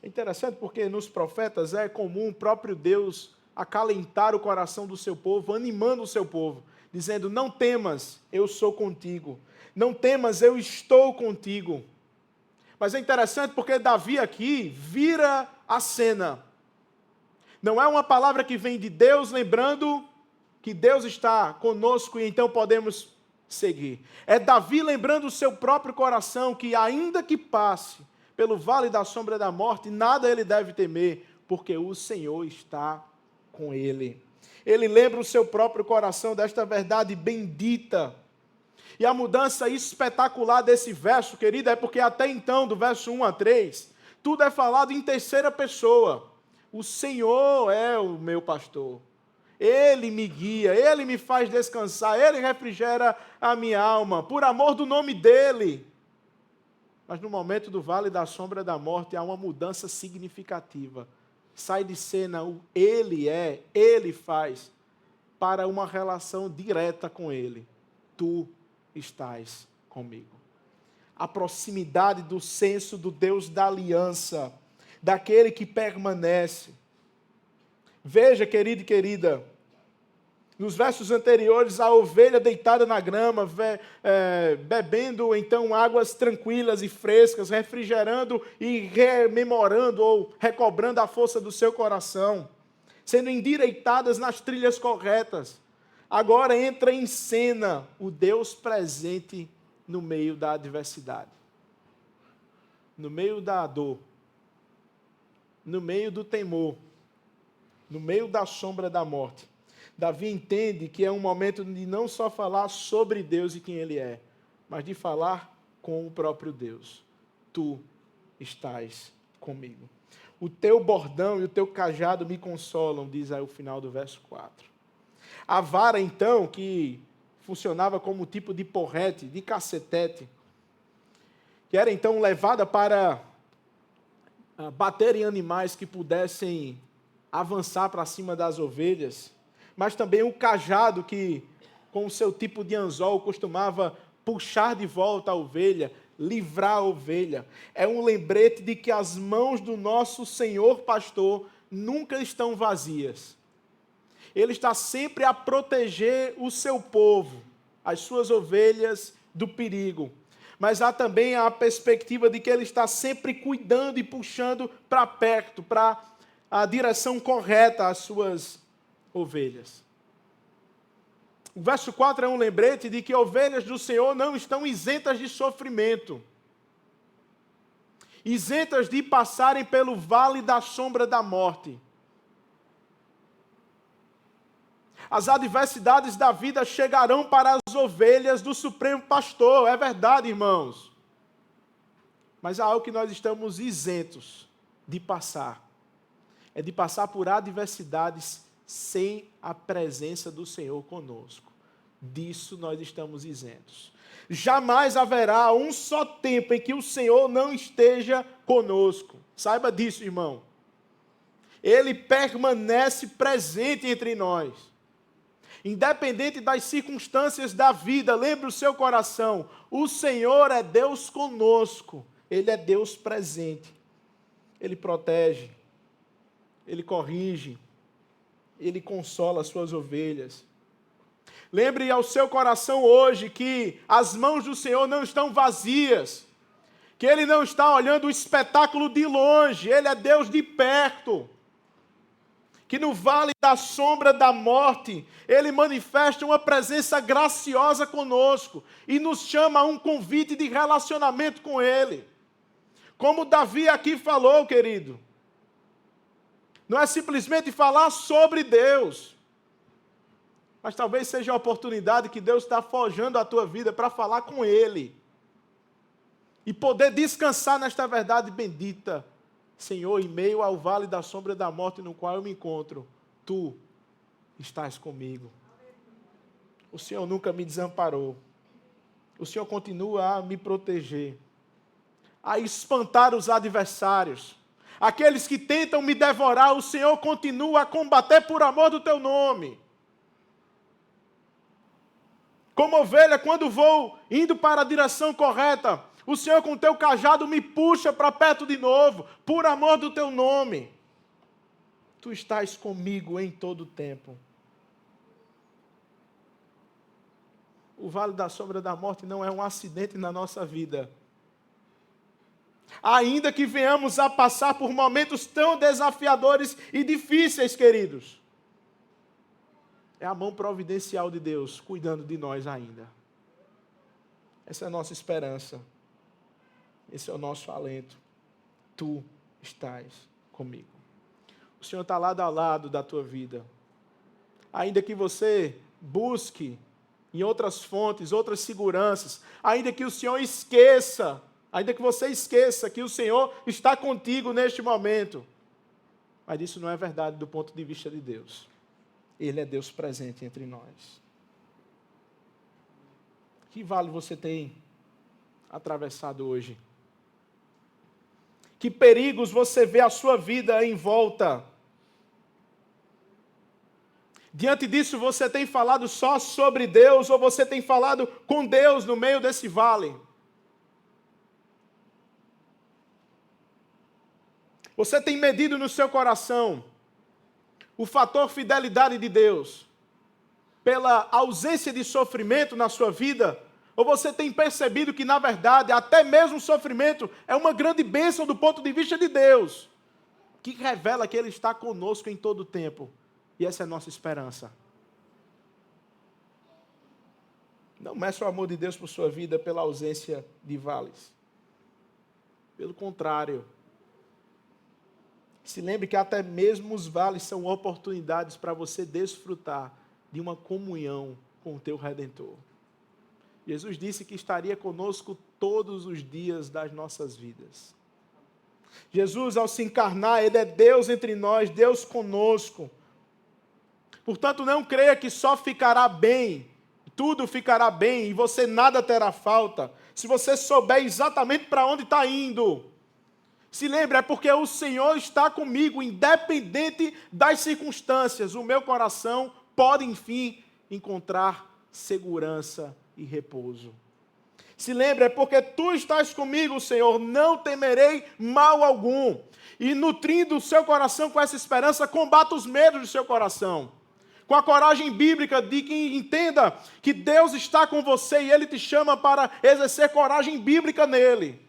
É interessante porque nos profetas é comum o próprio Deus acalentar o coração do seu povo, animando o seu povo, dizendo: não temas, eu sou contigo. Não temas, eu estou contigo. Mas é interessante porque Davi aqui vira a cena. Não é uma palavra que vem de Deus, lembrando que Deus está conosco e então podemos seguir. É Davi lembrando o seu próprio coração que, ainda que passe pelo vale da sombra da morte, nada ele deve temer, porque o Senhor está com ele. Ele lembra o seu próprio coração desta verdade bendita. E a mudança espetacular desse verso, querida, é porque até então, do verso 1 a 3, tudo é falado em terceira pessoa. O Senhor é o meu pastor. Ele me guia, Ele me faz descansar, Ele refrigera a minha alma, por amor do nome dEle. Mas no momento do vale da sombra da morte, há uma mudança significativa. Sai de cena o Ele é, Ele faz, para uma relação direta com Ele. Tu estás comigo. A proximidade do senso do Deus da aliança, daquele que permanece. Veja, querido e querida, nos versos anteriores, a ovelha deitada na grama, bebendo então águas tranquilas e frescas, refrigerando e rememorando ou recobrando a força do seu coração, sendo endireitadas nas trilhas corretas. Agora entra em cena o Deus presente no meio da adversidade, no meio da dor, no meio do temor, no meio da sombra da morte. Davi entende que é um momento de não só falar sobre Deus e quem Ele é, mas de falar com o próprio Deus. Tu estás comigo. O teu bordão e o teu cajado me consolam, diz aí o final do verso 4. A vara, então, que funcionava como tipo de porrete, de cacetete, que era então levada para bater em animais que pudessem avançar para cima das ovelhas, mas também o cajado que, com o seu tipo de anzol, costumava puxar de volta a ovelha, livrar a ovelha. É um lembrete de que as mãos do nosso Senhor pastor nunca estão vazias. Ele está sempre a proteger o seu povo, as suas ovelhas, do perigo. Mas há também a perspectiva de que Ele está sempre cuidando e puxando para perto, para a direção correta às suas ovelhas. O verso 4 é um lembrete de que ovelhas do Senhor não estão isentas de sofrimento, isentas de passarem pelo vale da sombra da morte. As adversidades da vida chegarão para as ovelhas do Supremo Pastor, é verdade, irmãos. Mas há algo que nós estamos isentos de passar. É de passar por adversidades sem a presença do Senhor conosco. Disso nós estamos isentos. Jamais haverá um só tempo em que o Senhor não esteja conosco. Saiba disso, irmão. Ele permanece presente entre nós. Independente das circunstâncias da vida, lembre o seu coração, o Senhor é Deus conosco, Ele é Deus presente. Ele protege, Ele corrige, Ele consola as suas ovelhas. Lembre ao seu coração hoje que as mãos do Senhor não estão vazias, que Ele não está olhando o espetáculo de longe, Ele é Deus de perto. Que no vale da sombra da morte, Ele manifesta uma presença graciosa conosco e nos chama a um convite de relacionamento com Ele. Como Davi aqui falou, querido, não é simplesmente falar sobre Deus, mas talvez seja a oportunidade que Deus está forjando a tua vida para falar com Ele e poder descansar nesta verdade bendita. Senhor, em meio ao vale da sombra da morte no qual eu me encontro, Tu estás comigo. O Senhor nunca me desamparou. O Senhor continua a me proteger, a espantar os adversários. Aqueles que tentam me devorar, o Senhor continua a combater por amor do Teu nome. Como ovelha, quando vou indo para a direção correta, o Senhor com o Teu cajado me puxa para perto de novo, por amor do Teu nome. Tu estás comigo em todo o tempo. O vale da sombra da morte não é um acidente na nossa vida. Ainda que venhamos a passar por momentos tão desafiadores e difíceis, queridos, é a mão providencial de Deus cuidando de nós ainda. Essa é a nossa esperança. Esse é o nosso alento. Tu estás comigo. O Senhor está lado a lado da tua vida. Ainda que você busque em outras fontes, outras seguranças, ainda que o Senhor esqueça, ainda que você esqueça que o Senhor está contigo neste momento. Mas isso não é verdade do ponto de vista de Deus. Ele é Deus presente entre nós. Que vale você tem atravessado hoje? Que perigos você vê a sua vida em volta? Diante disso, você tem falado só sobre Deus ou você tem falado com Deus no meio desse vale? Você tem medido no seu coração o fator fidelidade de Deus pela ausência de sofrimento na sua vida? Ou você tem percebido que, na verdade, até mesmo o sofrimento é uma grande bênção do ponto de vista de Deus, que revela que Ele está conosco em todo o tempo. E essa é a nossa esperança. Não meça o amor de Deus por sua vida pela ausência de vales. Pelo contrário, se lembre que até mesmo os vales são oportunidades para você desfrutar de uma comunhão com o teu Redentor. Jesus disse que estaria conosco todos os dias das nossas vidas. Jesus, ao se encarnar, Ele é Deus entre nós, Deus conosco. Portanto, não creia que só ficará bem, tudo ficará bem e você nada terá falta, se você souber exatamente para onde está indo. Se lembre, é porque o Senhor está comigo, independente das circunstâncias. O meu coração pode, enfim, encontrar segurança e repouso. Se lembre, é porque tu estás comigo, Senhor, não temerei mal algum. E nutrindo o seu coração com essa esperança, combata os medos do seu coração. Com a coragem bíblica de que entenda que Deus está com você e Ele te chama para exercer coragem bíblica nele.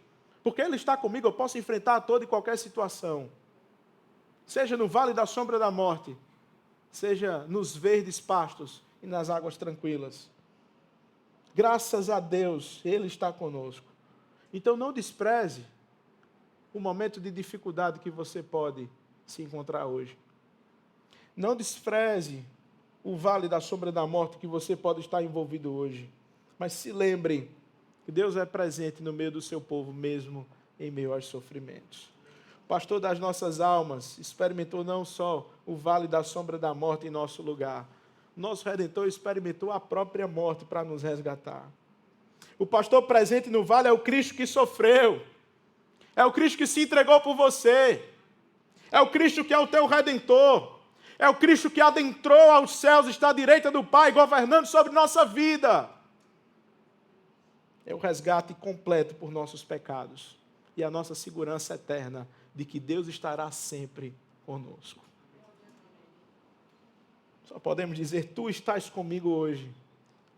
Porque Ele está comigo, eu posso enfrentar toda e qualquer situação. Seja no vale da sombra da morte, seja nos verdes pastos e nas águas tranquilas. Graças a Deus, Ele está conosco. Então não despreze o momento de dificuldade que você pode se encontrar hoje. Não despreze o vale da sombra da morte que você pode estar envolvido hoje. Mas se lembre que Deus é presente no meio do seu povo, mesmo em meio aos sofrimentos. O pastor das nossas almas experimentou não só o vale da sombra da morte em nosso lugar. Nosso Redentor experimentou a própria morte para nos resgatar. O pastor presente no vale é o Cristo que sofreu. É o Cristo que se entregou por você. É o Cristo que é o teu Redentor. É o Cristo que adentrou aos céus, está à direita do Pai, governando sobre nossa vida. É o resgate completo por nossos pecados. E a nossa segurança eterna de que Deus estará sempre conosco. Só podemos dizer, tu estás comigo hoje,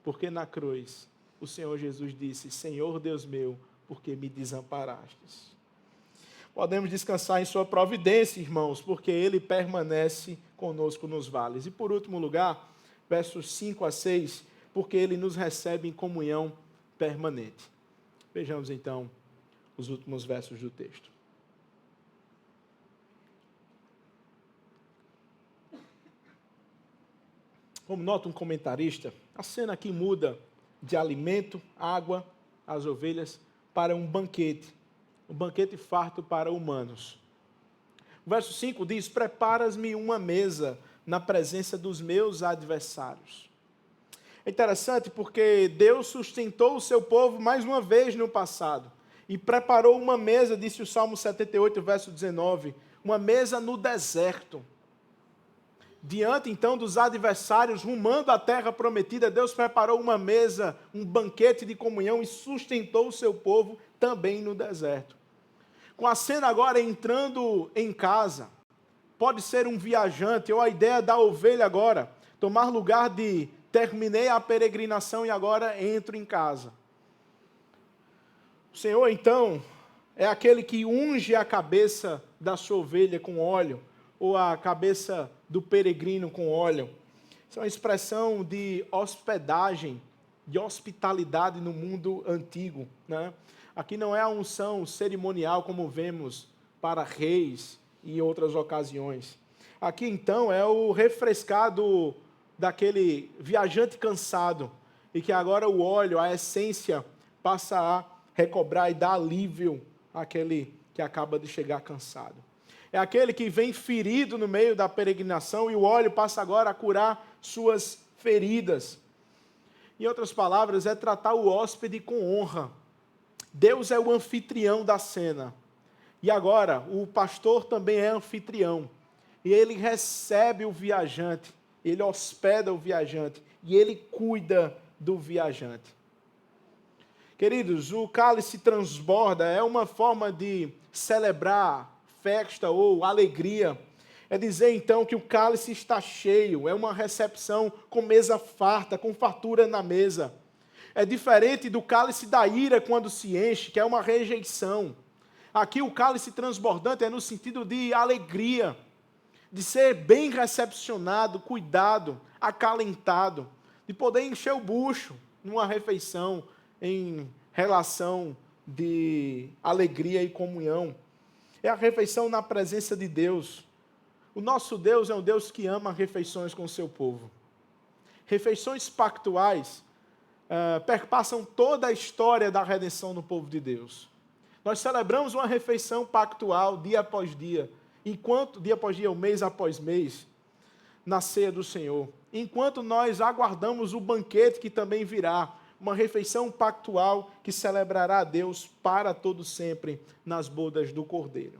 porque na cruz o Senhor Jesus disse, Senhor Deus meu, porque me desamparastes. Podemos descansar em sua providência, irmãos, porque Ele permanece conosco nos vales. E por último lugar, versos 5 a 6, porque Ele nos recebe em comunhão permanente. Vejamos então os últimos versos do texto. Como nota um comentarista, a cena aqui muda de alimento, água, as ovelhas, para um banquete farto para humanos. O verso 5 diz: preparas-me uma mesa na presença dos meus adversários. É interessante porque Deus sustentou o seu povo mais uma vez no passado e preparou uma mesa, disse o Salmo 78, verso 19, uma mesa no deserto. Diante então dos adversários, rumando à terra prometida, Deus preparou uma mesa, um banquete de comunhão e sustentou o seu povo também no deserto. Com a cena agora entrando em casa, pode ser um viajante ou a ideia da ovelha agora, tomar lugar de terminei a peregrinação e agora entro em casa. O Senhor, então, é aquele que unge a cabeça da sua ovelha com óleo, ou a cabeça do peregrino com óleo. Isso é uma expressão de hospedagem, de hospitalidade no mundo antigo, né? Aqui não é a unção cerimonial como vemos para reis e outras ocasiões. Aqui, então, é o refrescado daquele viajante cansado, e que agora o óleo, a essência, passa a recobrar e dar alívio àquele que acaba de chegar cansado. É aquele que vem ferido no meio da peregrinação e o óleo passa agora a curar suas feridas. Em outras palavras, é tratar o hóspede com honra. Deus é o anfitrião da cena. E agora, o pastor também é anfitrião. E ele recebe o viajante, ele hospeda o viajante e ele cuida do viajante. Queridos, o cálice transborda é uma forma de celebrar festa ou alegria. É dizer então que o cálice está cheio, é uma recepção com mesa farta, com fartura na mesa. É diferente do cálice da ira quando se enche, que é uma rejeição. Aqui o cálice transbordante é no sentido de alegria, de ser bem recepcionado, cuidado, acalentado, de poder encher o bucho numa refeição em relação de alegria e comunhão. É a refeição na presença de Deus. O nosso Deus é um Deus que ama refeições com o seu povo. Refeições pactuais perpassam toda a história da redenção no povo de Deus. Nós celebramos uma refeição pactual dia após dia, dia após dia, mês após mês, na ceia do Senhor. Enquanto nós aguardamos o banquete que também virá, uma refeição pactual que celebrará a Deus para todo sempre nas bodas do Cordeiro.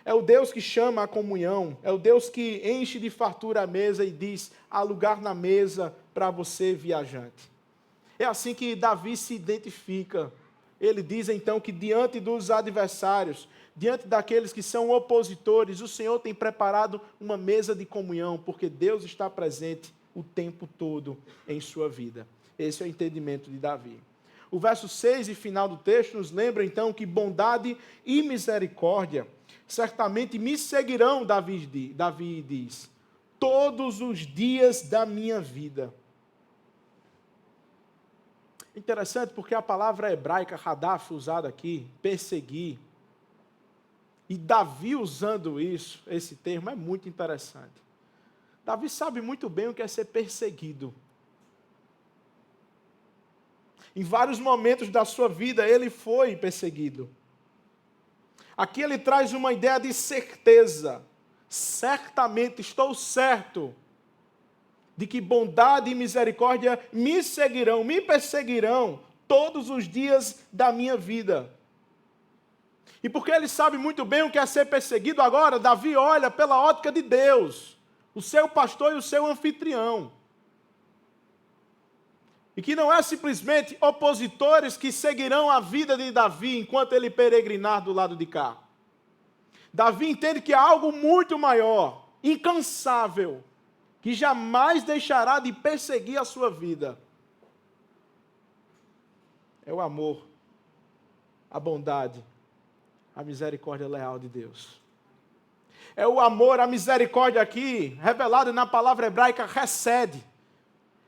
É o Deus que chama a comunhão, é o Deus que enche de fartura a mesa e diz: há lugar na mesa para você, viajante. É assim que Davi se identifica. Ele diz então que diante dos adversários, diante daqueles que são opositores, o Senhor tem preparado uma mesa de comunhão, porque Deus está presente o tempo todo em sua vida. Esse é o entendimento de Davi. O verso 6 e final do texto nos lembra então que bondade e misericórdia certamente me seguirão, Davi diz, todos os dias da minha vida. Interessante porque a palavra hebraica hadaf usada aqui, perseguir, e Davi usando esse termo é muito interessante. Davi sabe muito bem o que é ser perseguido. Em vários momentos da sua vida ele foi perseguido. Aqui ele traz uma ideia de certeza. Certamente estou certo de que bondade e misericórdia me seguirão, me perseguirão todos os dias da minha vida. E porque ele sabe muito bem o que é ser perseguido, agora Davi olha pela ótica de Deus, o seu pastor e o seu anfitrião. E que não é simplesmente opositores que seguirão a vida de Davi enquanto ele peregrinar do lado de cá. Davi entende que há algo muito maior, incansável, que jamais deixará de perseguir a sua vida. É o amor, a bondade, a misericórdia leal de Deus. É o amor, a misericórdia aqui, revelado na palavra hebraica, hesed.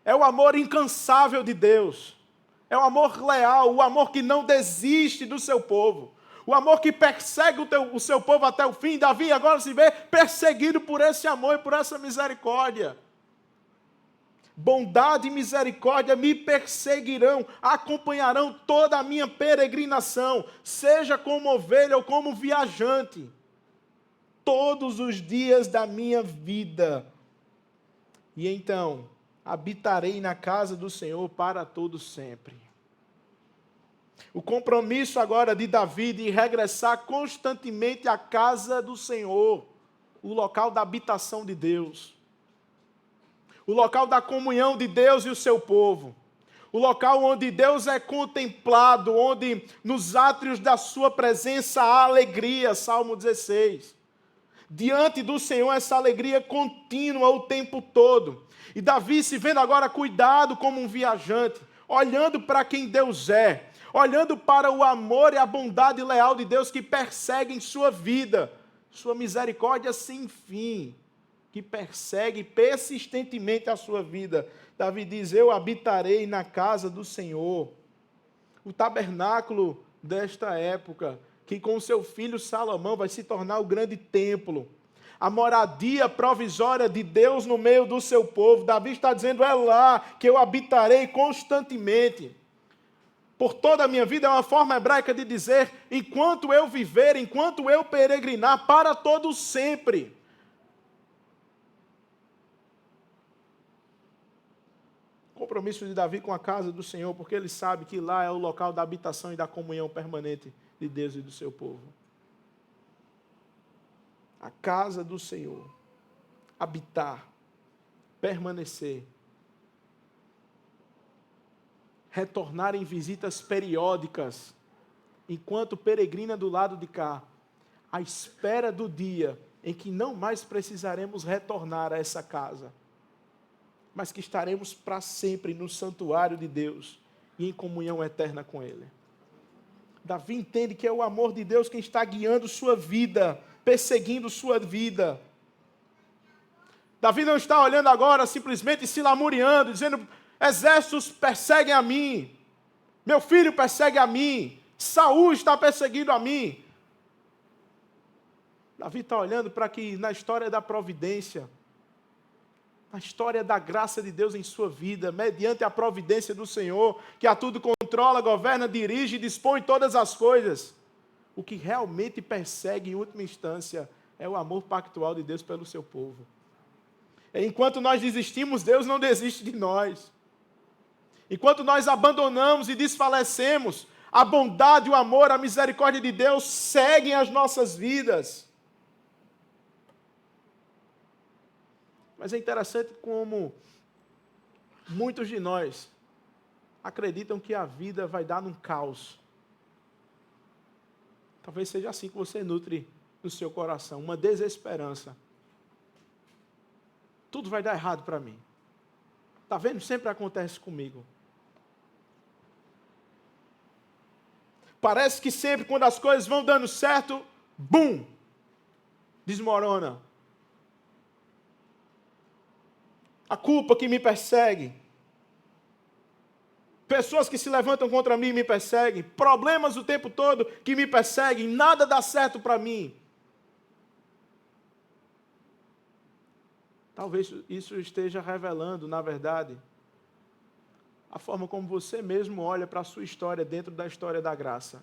É o amor incansável de Deus. É o amor leal, o amor que não desiste do seu povo. O amor que persegue o seu povo até o fim. Davi agora se vê perseguido por esse amor e por essa misericórdia. Bondade e misericórdia me perseguirão, acompanharão toda a minha peregrinação, seja como ovelha ou como viajante. todos os dias da minha vida. E então habitarei na casa do Senhor para todo sempre. O compromisso agora de Davi de regressar constantemente à casa do Senhor, o local da habitação de Deus, o local da comunhão de Deus e o seu povo, o local onde Deus é contemplado, onde nos átrios da sua presença há alegria, Salmo 16. Diante do Senhor essa alegria contínua o tempo todo. E Davi se vendo agora cuidado como um viajante, olhando para quem Deus é, olhando para o amor e a bondade leal de Deus que perseguem sua vida, sua misericórdia sem fim, que persegue persistentemente a sua vida. Davi diz, eu habitarei na casa do Senhor. O tabernáculo desta época, que com seu filho Salomão vai se tornar o grande templo, a moradia provisória de Deus no meio do seu povo. Davi está dizendo, é lá que eu habitarei constantemente. Por toda a minha vida é uma forma hebraica de dizer, enquanto eu viver, enquanto eu peregrinar, para todo sempre. Compromisso de Davi com a casa do Senhor, porque ele sabe que lá é o local da habitação e da comunhão permanente de Deus e do seu povo. A casa do Senhor, habitar, permanecer, retornar em visitas periódicas, enquanto peregrina do lado de cá, à espera do dia em que não mais precisaremos retornar a essa casa, mas que estaremos para sempre no santuário de Deus e em comunhão eterna com Ele. Davi entende que é o amor de Deus quem está guiando sua vida, perseguindo sua vida. Davi não está olhando agora simplesmente se lamuriando, dizendo, exércitos perseguem a mim, meu filho persegue a mim, Saul está perseguindo a mim. Davi está olhando para que na história da providência, a história da graça de Deus em sua vida, mediante a providência do Senhor, que a tudo controla, governa, dirige e dispõe todas as coisas. O que realmente persegue, em última instância, é o amor pactual de Deus pelo seu povo. Enquanto nós desistimos, Deus não desiste de nós. Enquanto nós abandonamos e desfalecemos, a bondade, o amor, a misericórdia de Deus seguem as nossas vidas. Mas é interessante como muitos de nós acreditam que a vida vai dar num caos. Talvez seja assim que você nutre no seu coração, uma desesperança. Tudo vai dar errado para mim. Está vendo? Sempre acontece comigo. Parece que sempre quando as coisas vão dando certo, bum, desmorona. A culpa que me persegue. Pessoas que se levantam contra mim e me perseguem. Problemas o tempo todo que me perseguem. Nada dá certo para mim. Talvez isso esteja revelando, na verdade, a forma como você mesmo olha para a sua história dentro da história da graça.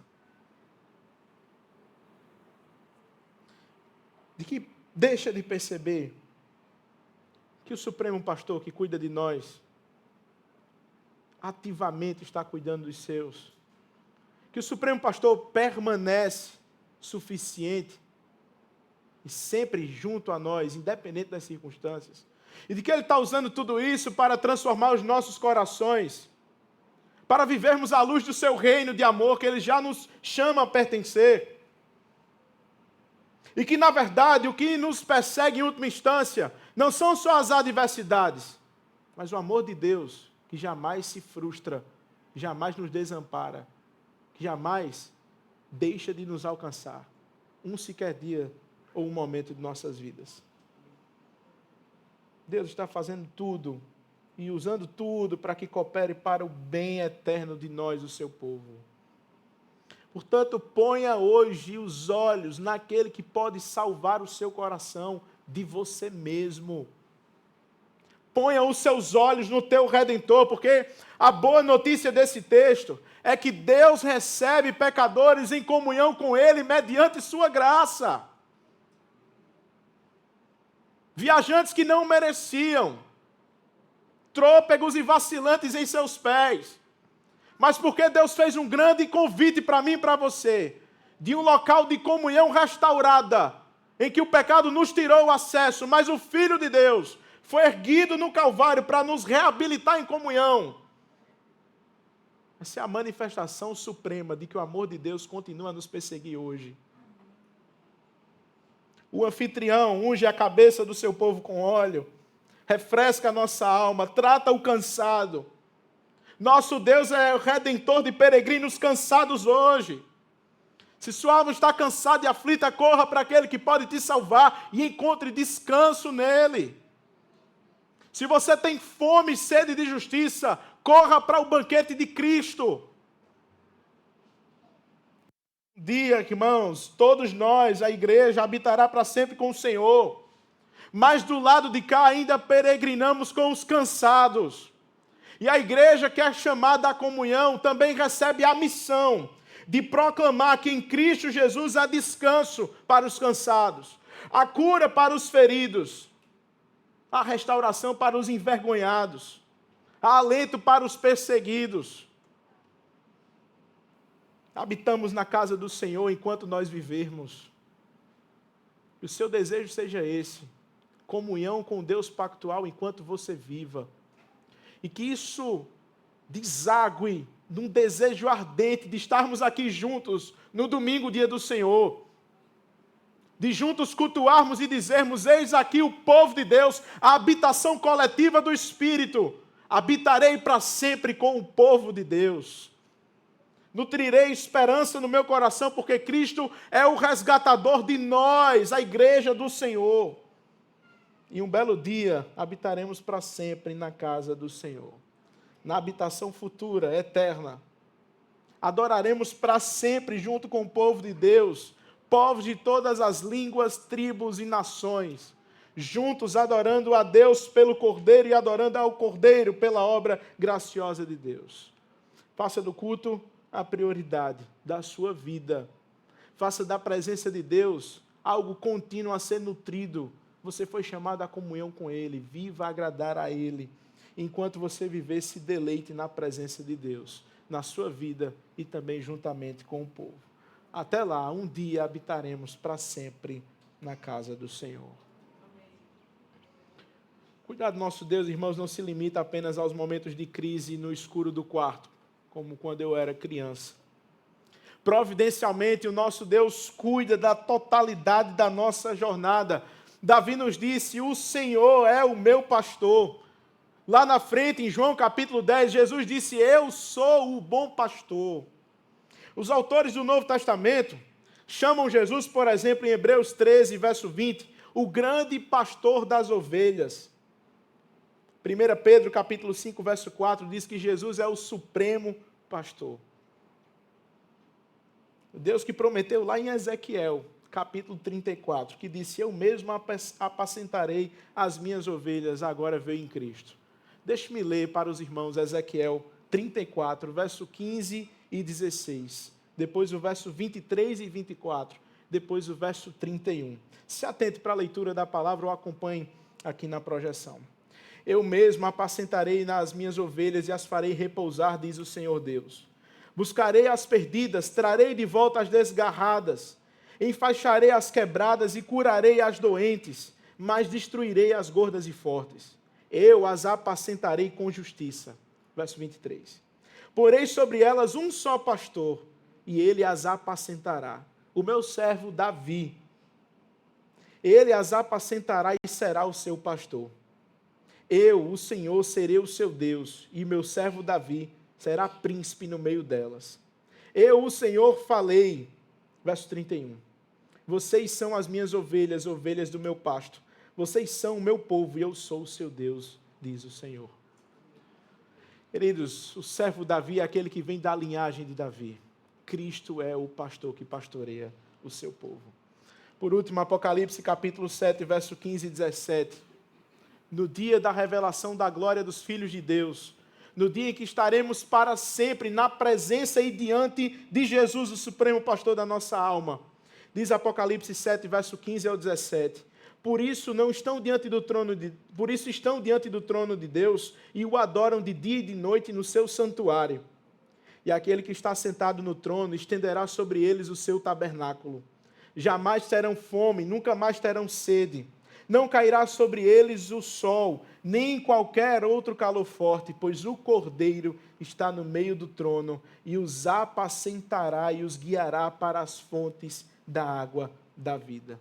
De que deixa de perceber que o Supremo Pastor que cuida de nós, ativamente está cuidando dos seus. Que o Supremo Pastor permanece suficiente e sempre junto a nós, independente das circunstâncias. E de que Ele está usando tudo isso para transformar os nossos corações, para vivermos à luz do Seu reino de amor, que Ele já nos chama a pertencer. E que, na verdade, o que nos persegue em última instância não são só as adversidades, mas o amor de Deus, que jamais se frustra, jamais nos desampara, que jamais deixa de nos alcançar, um sequer dia ou um momento de nossas vidas. Deus está fazendo tudo e usando tudo para que coopere para o bem eterno de nós, o seu povo. Portanto, ponha hoje os olhos naquele que pode salvar o seu coração de você mesmo. Ponha os seus olhos no teu Redentor, porque a boa notícia desse texto é que Deus recebe pecadores em comunhão com Ele mediante sua graça. viajantes que não mereciam, trôpegos e vacilantes em seus pés. Mas porque Deus fez um grande convite para mim e para você, de um local de comunhão restaurada, em que o pecado nos tirou o acesso, mas o Filho de Deus foi erguido no Calvário para nos reabilitar em comunhão. Essa é a manifestação suprema de que o amor de Deus continua a nos perseguir hoje. O anfitrião unge a cabeça do seu povo com óleo, refresca a nossa alma, trata o cansado. Nosso Deus é o redentor de peregrinos cansados hoje. Se sua alma está cansada e aflita, corra para aquele que pode te salvar e encontre descanso nele. Se você tem fome e sede de justiça, corra para o banquete de Cristo. Um dia, irmãos, todos nós, a igreja, habitará para sempre com o Senhor. Mas do lado de cá ainda peregrinamos com os cansados. E a igreja que é chamada à comunhão também recebe a missão de proclamar que em Cristo Jesus há descanso para os cansados, a cura para os feridos, a restauração para os envergonhados, há alento para os perseguidos. Habitamos na casa do Senhor enquanto nós vivermos. Que o seu desejo seja esse, comunhão com Deus pactual enquanto você viva. E que isso desague num desejo ardente de estarmos aqui juntos no domingo, dia do Senhor. De juntos cultuarmos e dizermos: eis aqui o povo de Deus, a habitação coletiva do Espírito. Habitarei para sempre com o povo de Deus. Nutrirei esperança no meu coração, porque Cristo é o resgatador de nós, a igreja do Senhor. E um belo dia habitaremos para sempre na casa do Senhor, na habitação futura, eterna. Adoraremos para sempre junto com o povo de Deus, povos de todas as línguas, tribos e nações, juntos adorando a Deus pelo Cordeiro e adorando ao Cordeiro pela obra graciosa de Deus. Faça do culto a prioridade da sua vida. Faça da presença de Deus algo contínuo a ser nutrido. Você foi chamado à comunhão com Ele. Viva a agradar a Ele. Enquanto você viver, se deleite na presença de Deus, na sua vida e também juntamente com o povo. Até lá, um dia habitaremos para sempre na casa do Senhor. Cuidado, nosso Deus, irmãos, não se limita apenas aos momentos de crise no escuro do quarto, como quando eu era criança. Providencialmente, o nosso Deus cuida da totalidade da nossa jornada. Davi nos disse: o Senhor é o meu pastor. Lá na frente, em João capítulo 10, Jesus disse: eu sou o bom pastor. Os autores do Novo Testamento chamam Jesus, por exemplo, em Hebreus 13, verso 20, o grande pastor das ovelhas. 1 Pedro capítulo 5, verso 4, diz que Jesus é o supremo pastor. O Deus que prometeu lá em Ezequiel, capítulo 34, que disse: eu mesmo apacentarei as minhas ovelhas, agora veio em Cristo. Deixe-me ler para os irmãos Ezequiel 34, verso 15 e 16. Depois o verso 23 e 24. Depois o verso 31. Se atente para a leitura da palavra ou acompanhe aqui na projeção. Eu mesmo apacentarei nas minhas ovelhas e as farei repousar, diz o Senhor Deus. Buscarei as perdidas, trarei de volta as desgarradas. Enfaixarei as quebradas e curarei as doentes, mas destruirei as gordas e fortes. Eu as apacentarei com justiça. Verso 23. Porei sobre elas um só pastor, e ele as apacentará. O meu servo Davi. Ele as apacentará e será o seu pastor. Eu, o Senhor, serei o seu Deus, e meu servo Davi será príncipe no meio delas. Eu, o Senhor, falei. Verso 31. Vocês são as minhas ovelhas, ovelhas do meu pasto. Vocês são o meu povo e eu sou o seu Deus, diz o Senhor. Queridos, o servo Davi é aquele que vem da linhagem de Davi. Cristo é o pastor que pastoreia o seu povo. Por último, Apocalipse capítulo 7, verso 15 e 17. No dia da revelação da glória dos filhos de Deus, no dia em que estaremos para sempre na presença e diante de Jesus, o supremo pastor da nossa alma. Diz Apocalipse 7, verso 15 ao 17. Por isso estão diante do trono de Deus e o adoram de dia e de noite no seu santuário. E aquele que está sentado no trono estenderá sobre eles o seu tabernáculo. Jamais terão fome, nunca mais terão sede. Não cairá sobre eles o sol, nem qualquer outro calor forte, pois o Cordeiro está no meio do trono e os apacentará e os guiará para as fontes da água da vida.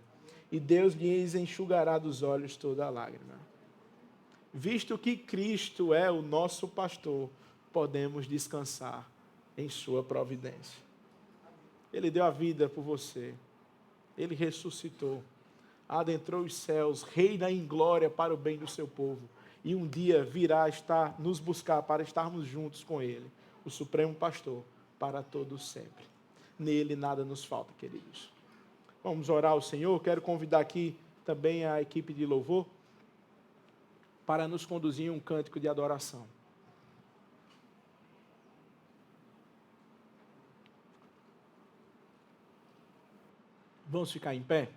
E Deus lhes enxugará dos olhos toda a lágrima. Visto que Cristo é o nosso pastor, podemos descansar em sua providência. Ele deu a vida por você. Ele ressuscitou. Adentrou os céus, reina em glória para o bem do seu povo. E um dia virá nos buscar para estarmos juntos com Ele, o Supremo Pastor, para todos sempre. Nele nada nos falta, queridos. Vamos orar ao Senhor. Quero convidar aqui também a equipe de louvor para nos conduzir em um cântico de adoração. Vamos ficar em pé?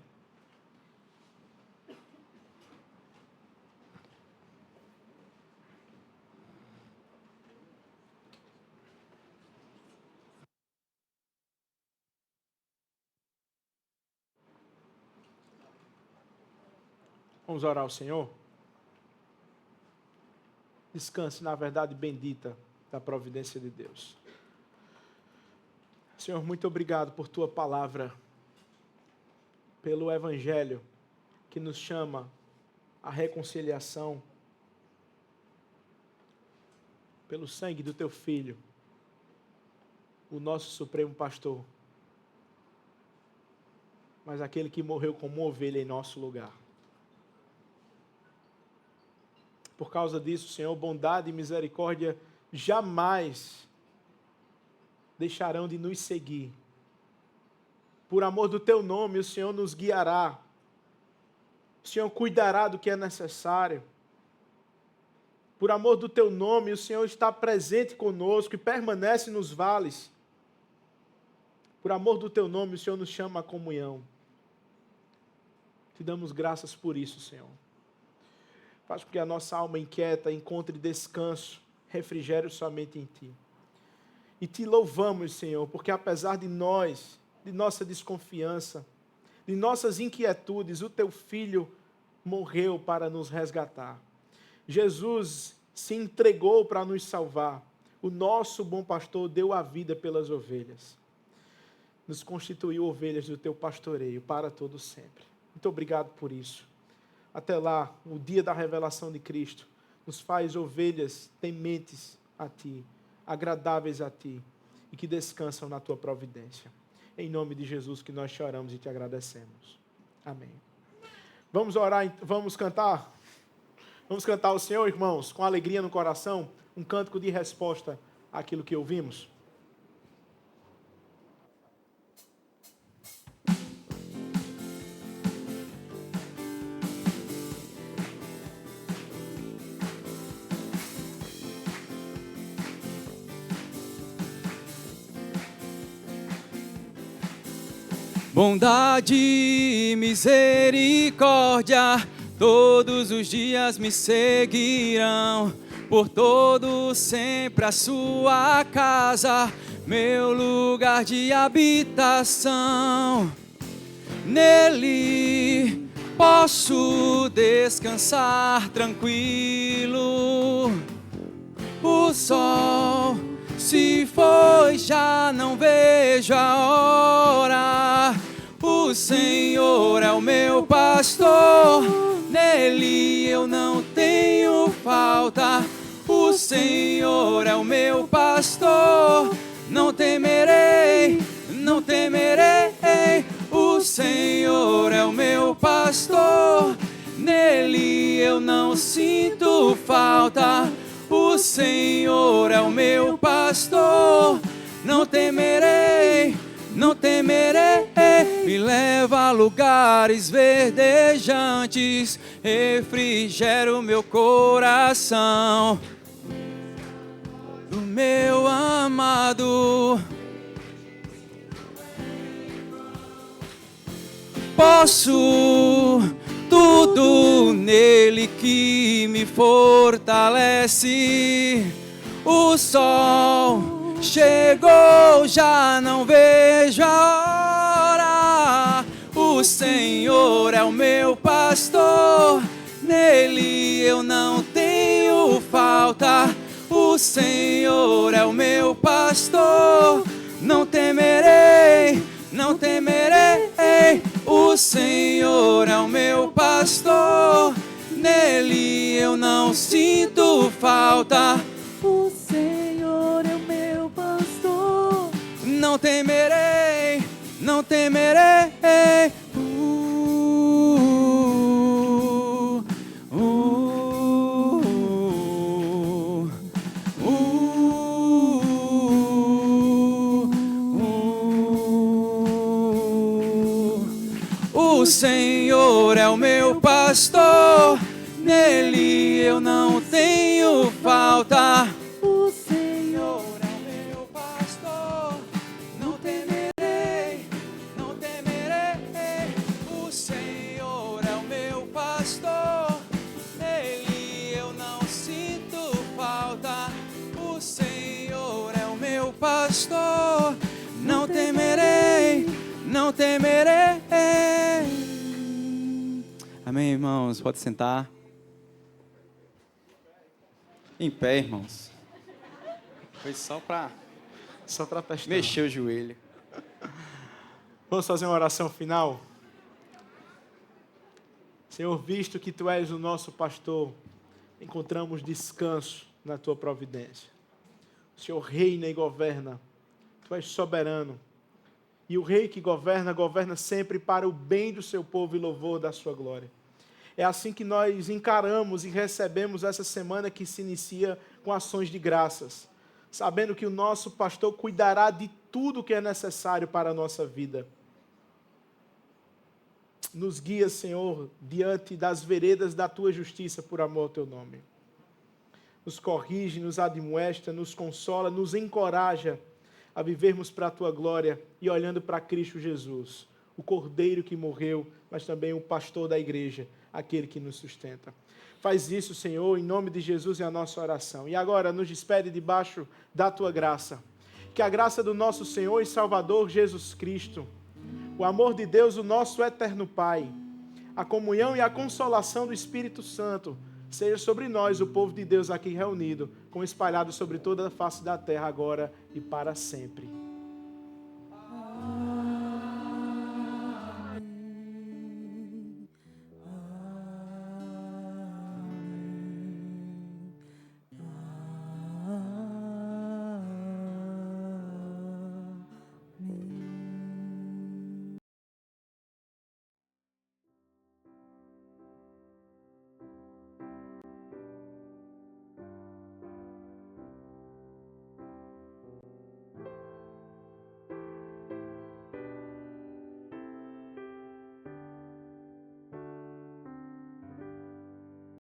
Vamos orar ao Senhor? Descanse na verdade bendita da providência de Deus. Senhor, muito obrigado por Tua palavra, pelo Evangelho que nos chama à reconciliação, pelo sangue do Teu Filho, o nosso Supremo Pastor, mas aquele que morreu como ovelha em nosso lugar. Por causa disso, Senhor, bondade e misericórdia jamais deixarão de nos seguir. Por amor do Teu nome, o Senhor nos guiará. O Senhor cuidará do que é necessário. Por amor do Teu nome, o Senhor está presente conosco e permanece nos vales. Por amor do Teu nome, o Senhor nos chama à comunhão. Te damos graças por isso, Senhor. Faz com que a nossa alma inquieta encontre descanso, refrigério somente em Ti. E Te louvamos, Senhor, porque apesar de nós, de nossa desconfiança, de nossas inquietudes, o Teu Filho morreu para nos resgatar. Jesus se entregou para nos salvar. O nosso bom pastor deu a vida pelas ovelhas. Nos constituiu ovelhas do Teu pastoreio para todo sempre. Muito obrigado por isso. Até lá, o dia da revelação de Cristo, nos faz ovelhas tementes a Ti, agradáveis a Ti, e que descansam na Tua providência. Em nome de Jesus que nós te oramos e te agradecemos. Amém. Vamos orar, vamos cantar? Vamos cantar ao Senhor, irmãos, com alegria no coração, um cântico de resposta àquilo que ouvimos. Bondade e misericórdia todos os dias me seguirão, por todo sempre a sua casa, meu lugar de habitação. Nele posso descansar tranquilo. O sol se foi, já não vejo a hora. O Senhor é o meu pastor, nele eu não tenho falta. O Senhor é o meu pastor, não temerei, não temerei. O Senhor é o meu pastor, nele eu não sinto falta. O Senhor é o meu pastor, não temerei, não temerei. Me leva a lugares verdejantes, refrigera o meu coração. Do meu amado, posso tudo nele que me fortalece. O sol chegou, já não vejo a hora. O Senhor é o meu pastor, nele eu não tenho falta. O Senhor é o meu pastor, não temerei, não temerei. O Senhor é o meu pastor, nele eu não sinto falta. O Senhor é o meu pastor, Não temerei, não temerei. O Senhor é o meu pastor, nele eu não tenho falta. o Senhor É o meu pastor, não temerei, não temerei. O Senhor é o meu pastor, nele eu não sinto falta. O Senhor é o meu pastor, não temerei, não temerei. Amém, irmãos? Pode sentar. Em pé, irmãos. Foi só para testar. mexer o joelho. Vamos fazer uma oração final? Senhor, visto que Tu és o nosso pastor, encontramos descanso na Tua providência. O Senhor reina e governa. Tu és soberano. E o rei que governa, governa sempre para o bem do seu povo e louvor da sua glória. É assim que nós encaramos e recebemos essa semana que se inicia com ações de graças, sabendo que o nosso pastor cuidará de tudo que é necessário para a nossa vida. Nos guia, Senhor, diante das veredas da Tua justiça, por amor ao Teu nome. Nos corrige, nos admoesta, nos consola, nos encoraja a vivermos para a Tua glória e olhando para Cristo Jesus, o Cordeiro que morreu, mas também o pastor da igreja, aquele que nos sustenta. Faz isso, Senhor, em nome de Jesus, é a nossa oração. E agora nos despede debaixo da Tua graça. Que a graça do nosso Senhor e Salvador Jesus Cristo, o amor de Deus, o nosso eterno Pai, a comunhão e a consolação do Espírito Santo, seja sobre nós, o povo de Deus aqui reunido, como espalhado sobre toda a face da terra, agora e para sempre.